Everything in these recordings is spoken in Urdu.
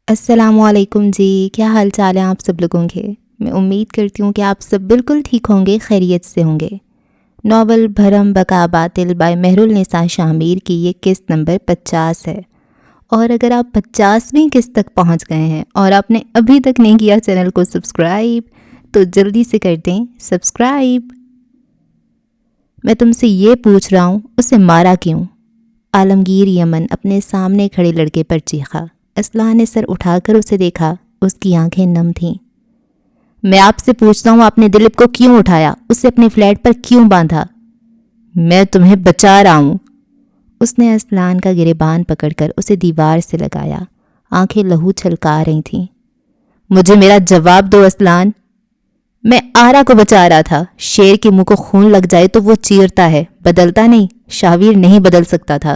السلام علیکم جی، کیا حال چال ہیں آپ سب لوگوں کے؟ میں امید کرتی ہوں کہ آپ سب بالکل ٹھیک ہوں گے، خیریت سے ہوں گے۔ ناول بھرم بقا باطل بائی مہر النساء شامیر کی یہ قسط نمبر 50 ہے، اور اگر آپ 50ویں قسط تک پہنچ گئے ہیں اور آپ نے ابھی تک نہیں کیا چینل کو سبسکرائب تو جلدی سے کر دیں سبسکرائب۔ میں تم سے یہ پوچھ رہا ہوں، اسے مارا کیوں؟ عالمگیر یمن اپنے سامنے کھڑے لڑکے پر چیخا۔ اسلحہ نے سر اٹھا کر اسے دیکھا، اس کی آنکھیں نم تھیں۔ میں آپ سے پوچھتا ہوں، آپ نے دلیپ کو کیوں اٹھایا؟ اسے اپنے فلیٹ پر کیوں باندھا؟ میں تمہیں بچا رہا ہوں۔ اس نے اسلان کا گریبان پکڑ کر اسے دیوار سے لگایا، آنکھیں لہو چھلکا رہی تھیں۔ مجھے میرا جواب دو اسلان۔ میں آرا کو بچا رہا تھا۔ شیر کے منہ کو خون لگ جائے تو وہ چیرتا ہے، بدلتا نہیں۔ شاویر نہیں بدل سکتا تھا۔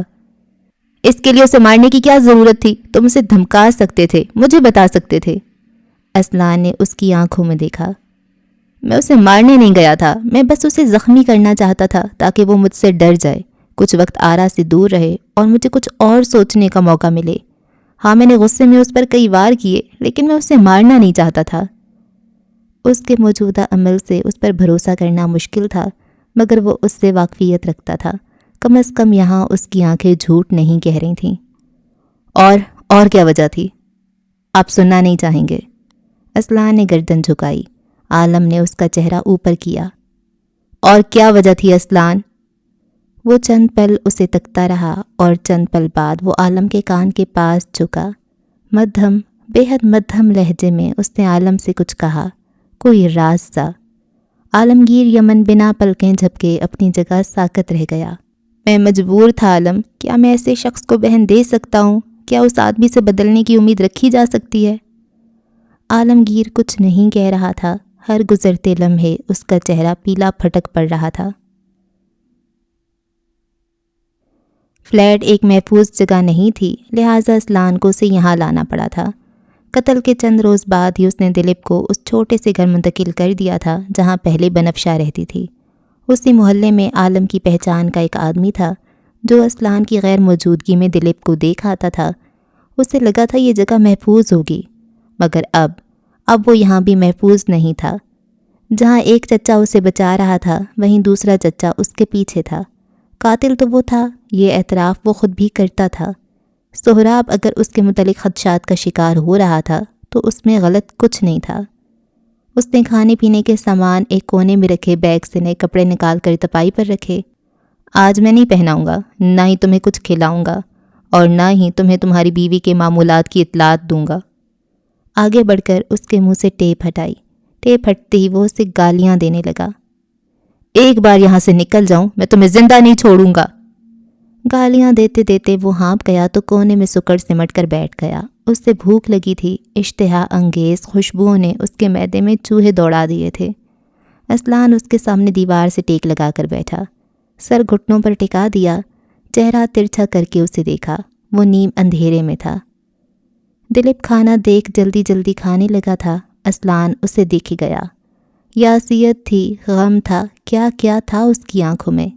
اس کے لیے اسے مارنے کی کیا ضرورت تھی؟ تم اسے دھمکا سکتے تھے، مجھے بتا سکتے تھے۔ اسلان نے اس کی آنکھوں میں دیکھا۔ میں اسے مارنے نہیں گیا تھا، میں بس اسے زخمی کرنا چاہتا تھا تاکہ وہ مجھ سے ڈر جائے، کچھ وقت آرا سے دور رہے اور مجھے کچھ اور سوچنے کا موقع ملے۔ ہاں، میں نے غصے میں اس پر کئی وار کیے، لیکن میں اسے مارنا نہیں چاہتا تھا۔ اس کے موجودہ عمل سے اس پر بھروسہ کرنا مشکل تھا، مگر وہ اس سے واقفیت رکھتا تھا۔ کم از کم یہاں اس کی آنکھیں جھوٹ نہیں کہہ رہی تھیں۔ اور کیا وجہ تھی؟ آپ سننا نہیں چاہیں گے۔ اسلان نے گردن جھکائی۔ عالم نے اس کا چہرہ اوپر کیا۔ اور کیا وجہ تھی اسلان؟ وہ چند پل اسے تکتا رہا اور چند پل بعد وہ عالم کے کان کے پاس جھکا۔ مدھم، بے حد مدھم لہجے میں اس نے عالم سے کچھ کہا، کوئی راز سا۔ عالمگیر یمن بنا پلکیں جھپکے اپنی جگہ ساکت رہ گیا۔ میں مجبور تھا عالم، کیا میں ایسے شخص کو بہن دے سکتا ہوں؟ کیا اس آدمی سے بدلنے کی امید رکھی جا سکتی ہے؟ عالمگیر کچھ نہیں کہہ رہا تھا، ہر گزرتے لمحے اس کا چہرہ پیلا پھٹک پڑ رہا تھا۔ فلیٹ ایک محفوظ جگہ نہیں تھی، لہٰذا اسلان کو اسے یہاں لانا پڑا تھا۔ قتل کے چند روز بعد ہی اس نے دلیپ کو اس چھوٹے سے گھر منتقل کر دیا تھا جہاں پہلے بنفشہ رہتی تھی۔ اسی محلے میں عالم کی پہچان کا ایک آدمی تھا جو اسلان کی غیر موجودگی میں دلیپ کو دیکھ آتا تھا۔ اسے لگا تھا یہ جگہ محفوظ ہوگی، مگر اب وہ یہاں بھی محفوظ نہیں تھا۔ جہاں ایک چچا اسے بچا رہا تھا، وہیں دوسرا چچا اس کے پیچھے تھا۔ قاتل تو وہ تھا، یہ اعتراف وہ خود بھی کرتا تھا۔ سہراب اگر اس کے متعلق خدشات کا شکار ہو رہا تھا تو اس میں غلط کچھ نہیں تھا۔ اس نے کھانے پینے کے سامان ایک کونے میں رکھے بیگ سے نئے کپڑے نکال کر تپائی پر رکھے۔ آج میں نہیں پہناؤں گا، نہ ہی تمہیں کچھ کھلاؤں گا، اور نہ ہی تمہیں تمہاری بیوی کے معمولات کی اطلاعات دوں گا۔ آگے بڑھ کر اس کے منہ سے ٹیپ ہٹائی۔ ٹیپ ہٹتے ہی وہ اسے گالیاں دینے لگا۔ ایک بار یہاں سے نکل جاؤں، میں تمہیں زندہ نہیں چھوڑوں گا۔ گالیاں دیتے دیتے وہ ہانپ گیا تو کونے میں سکڑ سمٹ کر بیٹھ گیا۔ اس سے بھوک لگی تھی، اشتہا انگیز خوشبوؤں نے اس کے معدے میں چوہے دوڑا دیے تھے۔ اسلان اس کے سامنے دیوار سے ٹیک لگا کر بیٹھا، سر گھٹنوں پر ٹکا دیا، چہرہ ترچھا کر کے اسے دیکھا۔ وہ نیم اندھیرے میں تھا۔ دلیپ کھانا دیکھ جلدی جلدی کھانے لگا تھا۔ اسلان اسے دیکھ گیا۔ یاسیت تھی، غم تھا، کیا کیا تھا اس کی آنکھوں میں۔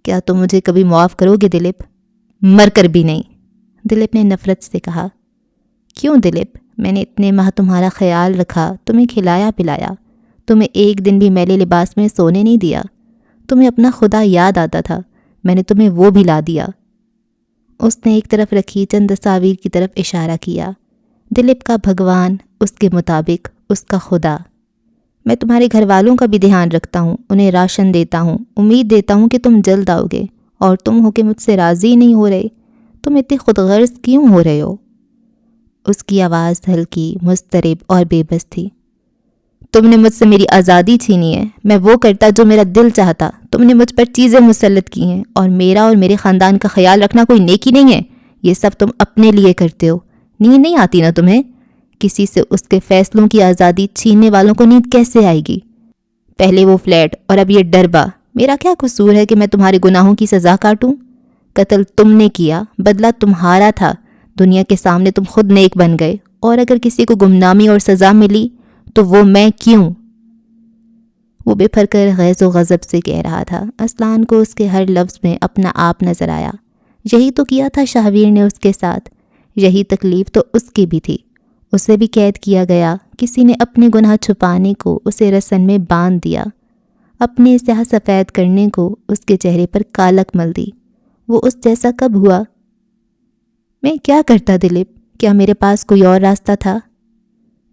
کیا تم مجھے کبھی معاف کرو گے دلیپ؟ مر کر بھی نہیں، دلیپ نے نفرت سے کہا۔ کیوں دلیپ؟ میں نے اتنے ماہ تمہارا خیال رکھا، تمہیں کھلایا پلایا، تمہیں ایک دن بھی میلے لباس میں سونے نہیں دیا، تمہیں اپنا خدا یاد آتا تھا، میں نے تمہیں وہ بھی لا دیا۔ اس نے ایک طرف رکھی چند تصاویر کی طرف اشارہ کیا۔ دلیپ کا بھگوان، اس کے مطابق اس کا خدا۔ میں تمہارے گھر والوں کا بھی دھیان رکھتا ہوں، انہیں راشن دیتا ہوں، امید دیتا ہوں کہ تم جلد آؤ گے، اور تم ہو کہ مجھ سے راضی نہیں ہو رہے۔ تم اتنے خود غرض کیوں ہو رہے ہو؟ اس کی آواز ہلکی، مضطرب اور بے بس تھی۔ تم نے مجھ سے میری آزادی چھینی ہے، میں وہ کرتا جو میرا دل چاہتا۔ تم نے مجھ پر چیزیں مسلط کی ہیں، اور میرا اور میرے خاندان کا خیال رکھنا کوئی نیکی نہیں ہے۔ یہ سب تم اپنے لیے کرتے ہو۔ نیند نہیں آتی نا تمہیں؟ کسی سے اس کے فیصلوں کی آزادی چھیننے والوں کو نیند کیسے آئے گی؟ پہلے وہ فلیٹ اور اب یہ ڈربا۔ میرا کیا قصور ہے کہ میں تمہارے گناہوں کی سزا کاٹوں؟ قتل تم نے کیا، بدلہ تمہارا تھا، دنیا کے سامنے تم خود نیک بن گئے، اور اگر کسی کو گمنامی اور سزا ملی تو وہ میں کیوں؟ وہ بے پھر کر غیظ و غضب سے کہہ رہا تھا۔ اسلان کو اس کے ہر لفظ میں اپنا آپ نظر آیا۔ یہی تو کیا تھا شاہویر نے اس کے ساتھ۔ یہی تکلیف تو اس کی بھی تھی، اسے بھی قید کیا گیا، کسی نے اپنے گناہ چھپانے کو اسے رسن میں باندھ دیا، اپنے سیاہ سفید کرنے کو اس کے چہرے پر کالک مل دی۔ وہ اس جیسا کب ہوا؟ میں کیا کرتا دلیپ؟ کیا میرے پاس کوئی اور راستہ تھا؟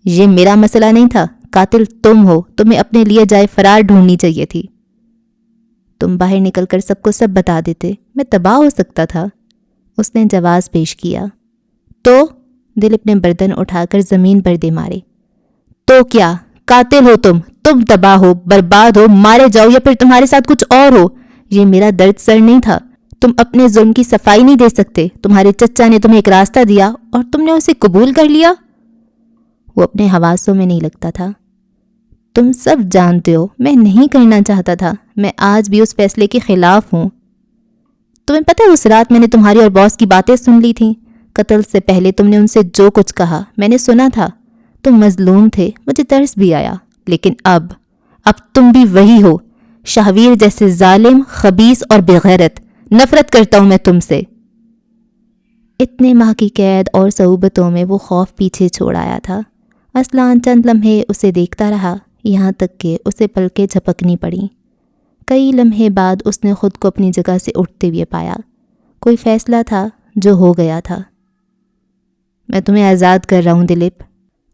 یہ میرا مسئلہ نہیں تھا، قاتل تم ہو، تمہیں اپنے لیے جائے فرار ڈھونڈنی چاہیے تھی۔ تم باہر نکل کر سب کو سب بتا دیتے، میں تباہ ہو سکتا تھا۔ اس نے جواز پیش کیا۔ تو دلیپ نے بردن اٹھا کر زمین پر دے مارے۔ تو کیا؟ قاتل ہو تم تباہ ہو، برباد ہو، مارے جاؤ، یا پھر تمہارے ساتھ کچھ اور ہو۔ یہ میرا درد سر نہیں تھا۔ تم اپنے ظلم کی صفائی نہیں دے سکتے۔ تمہارے چچا نے تمہیں ایک راستہ دیا اور تم نے اسے قبول کر لیا۔ وہ اپنے حواسوں میں نہیں لگتا تھا۔ تم سب جانتے ہو میں نہیں کرنا چاہتا تھا، میں آج بھی اس فیصلے کے خلاف ہوں۔ تمہیں پتہ ہے اس رات میں نے تمہاری اور باس کی باتیں سن لی تھیں۔ قتل سے پہلے تم نے ان سے جو کچھ کہا میں نے سنا تھا۔ تم مظلوم تھے، مجھے ترس بھی آیا، لیکن اب تم بھی وہی ہو، شاہویر جیسے ظالم، خبیث اور بےغیرت۔ نفرت کرتا ہوں میں تم سے۔ اتنے ماہ کی قید اور صعوبتوں میں وہ خوف پیچھے چھوڑ آیا تھا۔ اسلان چند لمحے اسے دیکھتا رہا، یہاں تک کہ اسے پلکیں جھپکنی پڑیں۔ کئی لمحے بعد اس نے خود کو اپنی جگہ سے اٹھتے ہوئے پایا۔ کوئی فیصلہ تھا جو ہو گیا تھا۔ میں تمہیں آزاد کر رہا ہوں دلیپ۔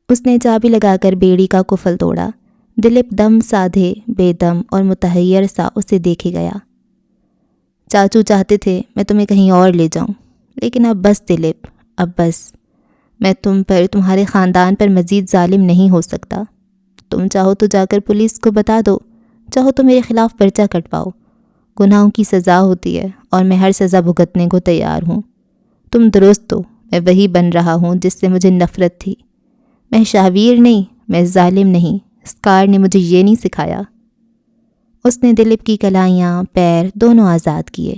اس نے چابی لگا کر بیڑی کا قفل توڑا۔ دلیپ دم سادھے، بے دم اور متحیر سا اسے دیکھے گیا۔ چاچو چاہتے تھے میں تمہیں کہیں اور لے جاؤں، لیکن اب بس دلیپ، اب بس۔ میں تم پر، تمہارے خاندان پر مزید ظالم نہیں ہو سکتا۔ تم چاہو تو جا کر پولیس کو بتا دو، چاہو تو میرے خلاف پرچہ کٹواؤ۔ گناہوں کی سزا ہوتی ہے اور میں ہر سزا بھگتنے کو تیار ہوں۔ تم درست ہو، میں وہی بن رہا ہوں جس سے مجھے نفرت تھی۔ میں شاہویر نہیں، میں ظالم نہیں، اسکار نے مجھے یہ نہیں سکھایا۔ اس نے دلیپ کی کلائیاں، پیر دونوں آزاد کیے۔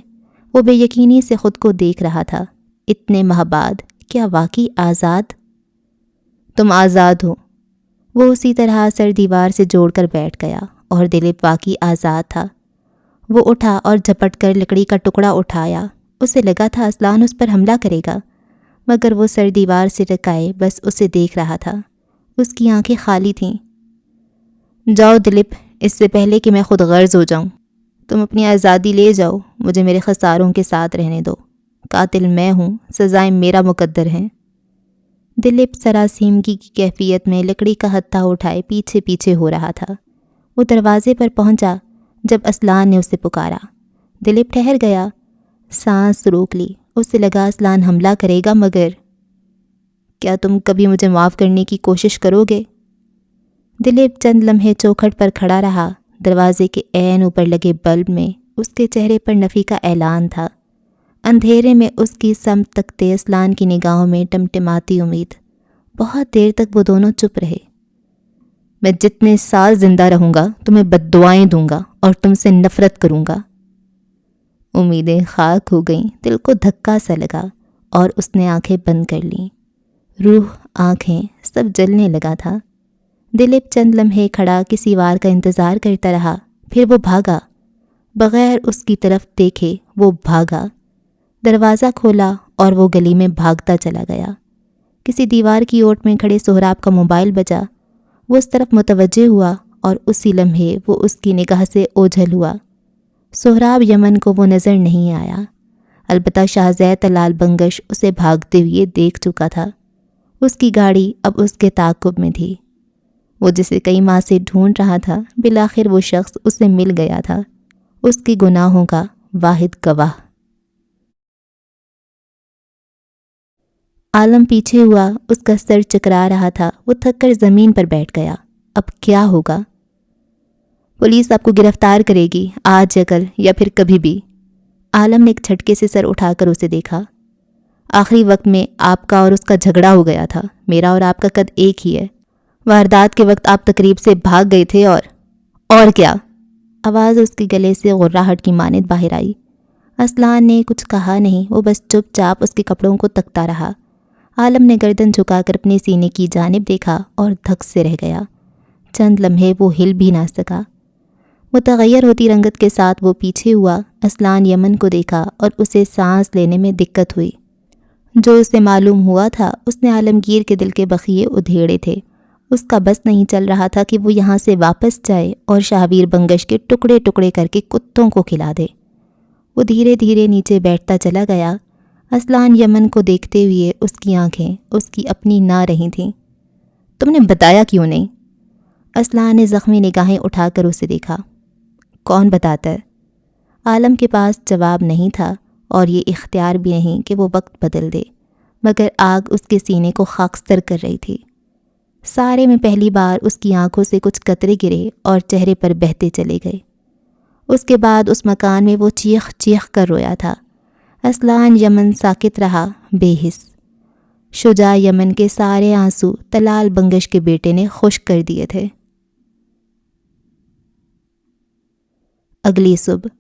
وہ بے یقینی سے خود کو دیکھ رہا تھا۔ اتنے ماہ بعد کیا واقعی آزاد؟ تم آزاد ہو۔ وہ اسی طرح سر دیوار سے جوڑ کر بیٹھ گیا اور دلیپ واقعی آزاد تھا۔ وہ اٹھا اور جھپٹ کر لکڑی کا ٹکڑا اٹھایا۔ اسے لگا تھا اسلان اس پر حملہ کرے گا، مگر وہ سر دیوار سے ٹکائے بس اسے دیکھ رہا تھا۔ اس کی آنکھیں خالی تھیں۔ جاؤ دلیپ، اس سے پہلے کہ میں خود غرض ہو جاؤں۔ تم اپنی آزادی لے جاؤ، مجھے میرے خساروں کے ساتھ رہنے دو۔ قاتل میں ہوں، سزائیں میرا مقدر ہیں۔ دلیپ سراسیمگی کی کیفیت میں لکڑی کا ہتھا اٹھائے پیچھے پیچھے ہو رہا تھا۔ وہ دروازے پر پہنچا جب اسلان نے اسے پکارا۔ دلیپ ٹھہر گیا، سانس روک لی۔ اسے لگا اسلان حملہ کرے گا، مگر کیا تم کبھی مجھے معاف کرنے کی کوشش کرو گے؟ دلیپ چند لمحے چوکھٹ پر کھڑا رہا۔ دروازے کے عین اوپر لگے بلب میں اس کے چہرے پر نفی کا اعلان تھا۔ اندھیرے میں اس کی سمت تکتے اسلان کی نگاہوں میں ٹمٹماتی امید۔ بہت دیر تک وہ دونوں چپ رہے۔ میں جتنے سال زندہ رہوں گا تمہیں بد دعائیں دوں گا اور تم سے نفرت کروں گا۔ امیدیں خاک ہو گئیں، دل کو دھکا سا لگا اور اس نے آنکھیں بند کر لیں۔ روح، آنکھیں، سب جلنے لگا تھا۔ دلیپ چند لمحے کھڑا کسی وار کا انتظار کرتا رہا، پھر وہ بھاگا۔ بغیر اس کی طرف دیکھے وہ بھاگا۔ دروازہ کھولا اور وہ گلی میں بھاگتا چلا گیا۔ کسی دیوار کی اوٹ میں کھڑے سہراب کا موبائل بجا۔ وہ اس طرف متوجہ ہوا اور اسی لمحے وہ اس کی نگاہ سے اوجھل ہوا۔ سہراب یمن کو وہ نظر نہیں آیا، البتہ شاہزید طلال بنگش اسے بھاگتے ہوئے دیکھ چکا تھا۔ اس کی گاڑی اب اس کے تعاقب میں تھی۔ وہ جسے کئی ماہ سے ڈھونڈ رہا تھا، بالآخر وہ شخص اسے مل گیا تھا، اس کی گناہوں کا واحد گواہ۔ عالم پیچھے ہوا، اس کا سر چکرا رہا تھا۔ وہ تھک کر زمین پر بیٹھ گیا۔ اب کیا ہوگا؟ پولیس آپ کو گرفتار کرے گی، آج یا کل یا پھر کبھی بھی۔ عالم نے ایک جھٹکے سے سر اٹھا کر اسے دیکھا۔ آخری وقت میں آپ کا اور اس کا جھگڑا ہو گیا تھا۔ میرا اور آپ کا قد ایک ہی ہے۔ واردات کے وقت آپ تقریب سے بھاگ گئے تھے اور کیا؟ آواز اس کے گلے سے غراہٹ کی مانند باہر آئی۔ اسلان نے کچھ کہا نہیں، وہ بس چپ چاپ اس کے کپڑوں کو تکتا رہا۔ عالم نے گردن جھکا کر اپنے سینے کی جانب دیکھا اور دھک سے رہ گیا۔ چند لمحے وہ ہل بھی نہ سکا۔ متغیر ہوتی رنگت کے ساتھ وہ پیچھے ہوا۔ اسلان یمن کو دیکھا اور اسے سانس لینے میں دقت ہوئی۔ جو اسے معلوم ہوا تھا اس نے عالمگیر کے دل کے بخیے ادھیڑے تھے۔ اس کا بس نہیں چل رہا تھا کہ وہ یہاں سے واپس جائے اور شاہویر بنگش کے ٹکڑے ٹکڑے کر کے کتوں کو کھلا دے۔ وہ دھیرے دھیرے نیچے بیٹھتا چلا گیا۔ اسلان یمن کو دیکھتے ہوئے اس کی آنکھیں اس کی اپنی نہ رہی تھیں۔ تم نے بتایا کیوں نہیں؟ اسلان نے زخمی نگاہیں اٹھا کر اسے دیکھا۔ کون بتاتا ہے؟ عالم کے پاس جواب نہیں تھا اور یہ اختیار بھی نہیں کہ وہ وقت بدل دے، مگر آگ اس کے سینے کو خاکستر کر رہی تھی۔ سارے میں پہلی بار اس کی آنکھوں سے کچھ قطرے گرے اور چہرے پر بہتے چلے گئے۔ اس کے بعد اس مکان میں وہ چیخ چیخ کر رویا تھا۔ اسلان یمن ساکت رہا، بے حس۔ شجاع یمن کے سارے آنسو طلال بنگش کے بیٹے نے خشک کر دیے تھے۔ اگلی صبح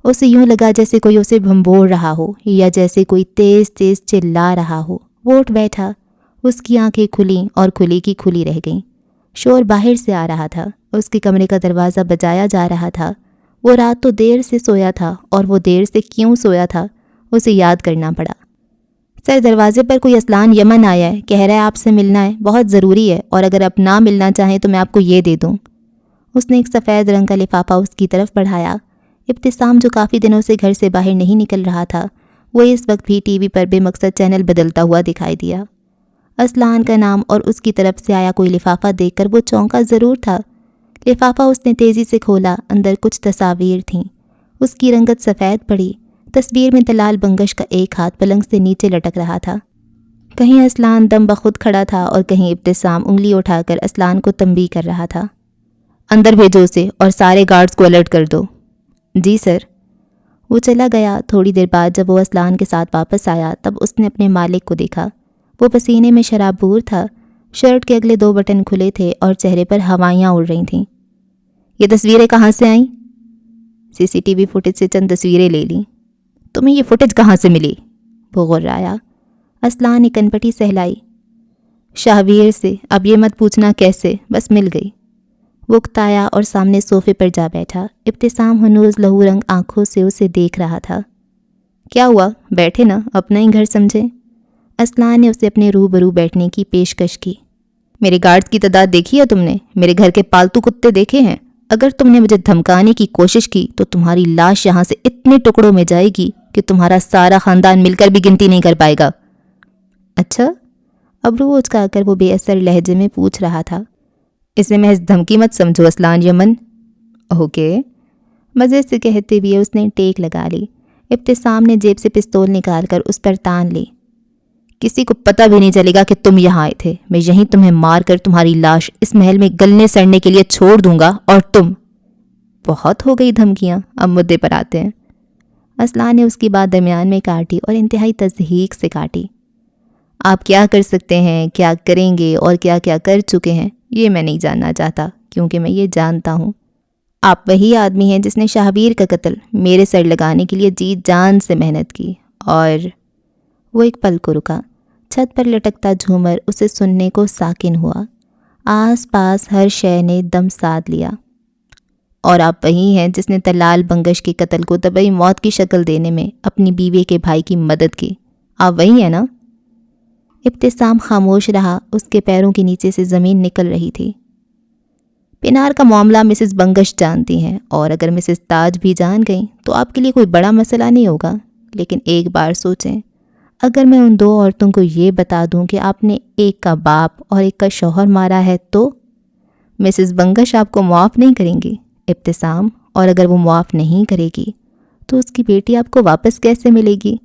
اسے یوں لگا جیسے کوئی اسے بھنبوڑ رہا ہو یا جیسے کوئی تیز تیز چلا رہا ہو۔ وہ اٹھ بیٹھا، اس کی آنکھیں کھلیں اور کھلی کی کھلی رہ گئیں۔ شور باہر سے آ رہا تھا، اس کے کمرے کا دروازہ بجایا جا رہا تھا۔ وہ رات تو دیر سے سویا تھا اور وہ دیر سے کیوں سویا تھا اسے یاد کرنا پڑا۔ سر، دروازے پر کوئی اسلان یمن آیا ہے، کہہ رہا ہے آپ سے ملنا ہے، بہت ضروری ہے، اور اگر آپ نہ ملنا چاہیں تو میں آپ کو یہ دے دوں۔ اس نے ایک سفید رنگ کا لفافہ اس کی طرف بڑھایا۔ ابتسام جو کافی دنوں سے گھر سے باہر نہیں نکل رہا تھا، وہ اس وقت بھی ٹی وی پر بے مقصد چینل بدلتا ہوا دکھائی دیا۔ اسلان کا نام اور اس کی طرف سے آیا کوئی لفافہ دیکھ کر وہ چونکا ضرور تھا۔ لفافہ اس نے تیزی سے کھولا، اندر کچھ تصاویر تھیں۔ اس کی رنگت سفید پڑی۔ تصویر میں طلال بنگش کا ایک ہاتھ پلنگ سے نیچے لٹک رہا تھا۔ کہیں اسلان دم بخود کھڑا تھا اور کہیں ابتسام انگلی اٹھا کر اسلان کو تنبیہ کر رہا تھا۔ اندر بھیجو اسے اور سارے گارڈز کو الرٹ کر دو۔ جی سر۔ وہ چلا گیا۔ تھوڑی دیر بعد جب وہ اسلان کے ساتھ واپس آیا تب اس نے اپنے مالک کو دیکھا۔ وہ پسینے میں شرابور تھا، شرٹ کے اگلے 2 بٹن کھلے تھے اور چہرے پر ہوائیاں اڑ رہی تھیں۔ یہ تصویریں کہاں سے آئیں؟ سی سی ٹی وی فوٹیج سے چند تصویریں لے لیں۔ تمہیں یہ فوٹیج کہاں سے ملی؟ وہ غرایا۔ اسلان نے کنپٹی سہلائی۔ شاہویر سے۔ اب یہ مت پوچھنا کیسے، بس مل گئی۔ وہ اکتایا اور سامنے صوفے پر جا بیٹھا۔ ابتسام ہنوز لہو رنگ آنکھوں سے اسے دیکھ رہا تھا۔ کیا ہوا؟ بیٹھے نا، اپنا ہی گھر سمجھے۔ اسلان نے اسے اپنے روبرو بیٹھنے کی پیشکش کی۔ میرے گارڈز کی تعداد دیکھی ہے تم نے؟ میرے گھر کے پالتو کتے دیکھے ہیں؟ اگر تم نے مجھے دھمکانے کی کوشش کی تو تمہاری لاش یہاں سے اتنے ٹکڑوں میں جائے گی کہ تمہارا سارا خاندان مل کر بھی گنتی نہیں کر پائے گا۔ اچھا؟ ابرو اچکا کر وہ بے اثر لہجے میں پوچھ رہا تھا۔ اسے محض دھمکی مت سمجھو اسلان یمن۔ اوکے، مزے سے کہتے ہوئے اس نے ٹیک لگا لی۔ ابتسام نے جیب سے پستول نکال کر اس پر تان لی۔ کسی کو پتہ بھی نہیں چلے گا کہ تم یہاں آئے تھے۔ میں یہیں تمہیں مار کر تمہاری لاش اس محل میں گلنے سڑنے کے لیے چھوڑ دوں گا اور تم۔ بہت ہو گئی دھمکیاں، اب مدعے پر آتے ہیں۔ اسلان نے اس کی بات درمیان میں کاٹی اور انتہائی تضحیک سے کاٹی۔ آپ کیا کر سکتے ہیں، کیا کریں گے اور کیا کیا کر چکے ہیں، یہ میں نہیں جاننا چاہتا، کیونکہ میں یہ جانتا ہوں آپ وہی آدمی ہیں جس نے شاہویر کا قتل میرے سر لگانے کے لیے جی جان سے محنت کی۔ اور وہ ایک پل کو رکا۔ چھت پر لٹکتا جھومر اسے سننے کو ساکن ہوا۔ آس پاس ہر شے نے دم ساتھ لیا۔ اور آپ وہی ہیں جس نے طلال بنگش کے قتل کو طبعی موت کی شکل دینے میں اپنی بیوی کے بھائی کی مدد کی۔ آپ وہی ہیں نا؟ ابتسام خاموش رہا۔ اس کے پیروں کے نیچے سے زمین نکل رہی تھی۔ پینار کا معاملہ مسز بنگش جانتی ہیں، اور اگر مسز تاج بھی جان گئیں تو آپ کے لیے کوئی بڑا مسئلہ نہیں ہوگا۔ لیکن ایک بار سوچیں، اگر میں ان 2 عورتوں کو یہ بتا دوں کہ آپ نے ایک کا باپ اور ایک کا شوہر مارا ہے تو مسز بنگش آپ کو معاف نہیں کریں گی ابتسام، اور اگر وہ معاف نہیں کرے گی تو اس کی بیٹی آپ کو واپس کیسے ملے گی؟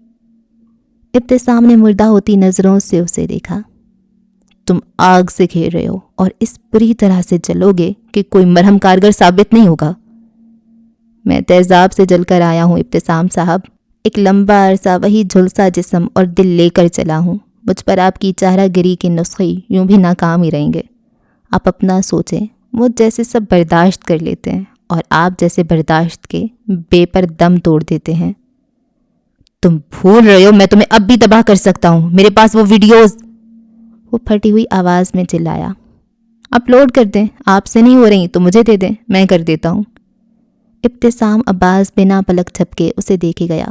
ابتسام نے مردہ ہوتی نظروں سے اسے دیکھا۔ تم آگ سے گھیر رہے ہو اور اس بری طرح سے جلو گے کہ کوئی مرہم کارگر ثابت نہیں ہوگا۔ میں تیزاب سے جل کر آیا ہوں ابتسام صاحب، ایک لمبا عرصہ وہی جھلسا جسم اور دل لے کر چلا ہوں۔ مجھ پر آپ کی چہرہ گری کے نسخے یوں بھی ناکام ہی رہیں گے۔ آپ اپنا سوچیں، مجھ جیسے سب برداشت کر لیتے ہیں اور آپ جیسے برداشت کے بے پر دم توڑ دیتے ہیں۔ تم بھول رہے ہو میں تمہیں اب بھی تباہ کر سکتا ہوں، میرے پاس وہ ویڈیوز۔ وہ پھٹی ہوئی آواز میں چلایا۔ اپلوڈ کر دیں، آپ سے نہیں ہو رہی تو مجھے دے دیں، میں کر دیتا ہوں۔ ابتسام عباس بنا پلک جھپکے اسے دیکھے گیا۔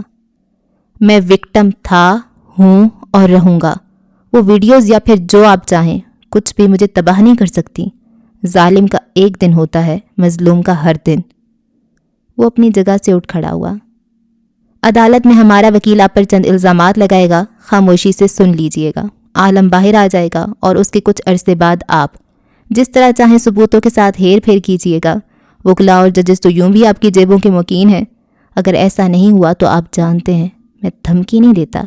میں وکٹم تھا، ہوں اور رہوں گا. وہ ویڈیوز یا پھر جو آپ چاہیں، کچھ بھی مجھے تباہ نہیں کر سکتی. ظالم کا ایک دن ہوتا ہے، مظلوم کا ہر دن. وہ اپنی جگہ سے اٹھ کھڑا ہوا. عدالت میں ہمارا وکیل آپ پر چند الزامات لگائے گا، خاموشی سے سن لیجئے گا. عالم باہر آ جائے گا اور اس کے کچھ عرصے بعد آپ جس طرح چاہیں ثبوتوں کے ساتھ ہیر پھیر کیجئے گا. وکلاء اور ججز تو یوں بھی آپ کی جیبوں کے مکین ہیں. اگر ایسا نہیں ہوا تو آپ جانتے ہیں میں دھمکی نہیں دیتا.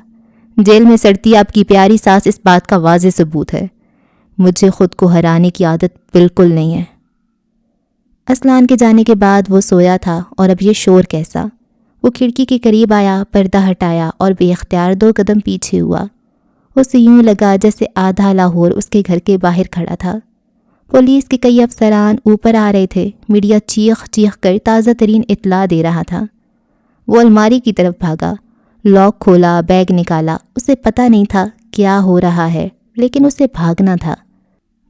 جیل میں سڑتی آپ کی پیاری سانس اس بات کا واضح ثبوت ہے. مجھے خود کو ہرانے کی عادت بالکل نہیں ہے. اسلان کے جانے کے بعد وہ سویا تھا اور اب یہ شور کیسا. وہ کھڑکی کے قریب آیا، پردہ ہٹایا اور بے اختیار 2 قدم پیچھے ہوا. اسے یوں لگا جیسے آدھا لاہور اس کے گھر کے باہر کھڑا تھا. پولیس کے کئی افسران اوپر آ رہے تھے. میڈیا چیخ چیخ کر تازہ ترین اطلاع دے رہا تھا. وہ الماری کی طرف بھاگا، لاک کھولا، بیگ نکالا. اسے پتہ نہیں تھا کیا ہو رہا ہے، لیکن اسے بھاگنا تھا.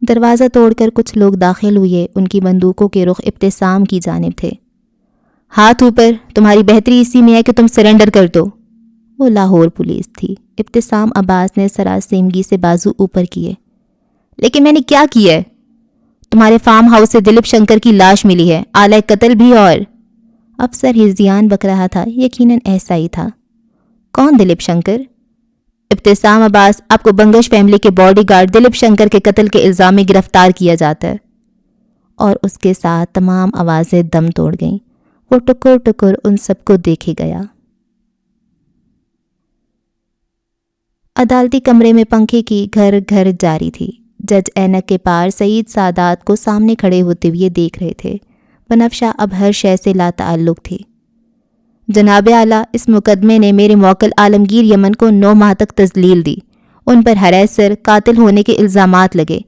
دروازہ توڑ کر کچھ لوگ داخل ہوئے. ان کی بندوقوں کے رخ ابتسام کی جانب تھے. ہاتھ اوپر، تمہاری بہتری اسی میں ہے کہ تم سرنڈر کر دو. وہ لاہور پولیس تھی. ابتسام عباس نے سراسیمگی سے بازو اوپر کیے. لیکن میں نے کیا کیا ہے؟ تمہارے فارم ہاؤس سے دلیپ شنکر کی لاش ملی ہے، آلہ قتل بھی. اور افسر ہزیان بک رہا تھا. یقیناً ایسا ہی تھا. کون دلیپ شنکر؟ ابتسام عباس، آپ کو بنگش فیملی کے باڈی گارڈ دلیپ شنکر کے قتل کے الزام میں گرفتار کیا جاتا ہے. اور اس کے ساتھ تمام آوازیں دم توڑ گئیں. وہ ٹکر ٹکر ان سب کو دیکھے گیا. عدالتی کمرے میں پنکھے کی گھر گھر جاری تھی. جج اینک کے پار سعید سادات کو سامنے کھڑے ہوتے ہوئے دیکھ رہے تھے. بنفشہ اب ہر شے سے لا تعلق تھی. جناب اعلیٰ، اس مقدمے نے میرے موکل عالمگیر یمن کو 9 ماہ تک تذلیل دی. ان پر ہراسر، قاتل ہونے کے الزامات لگے،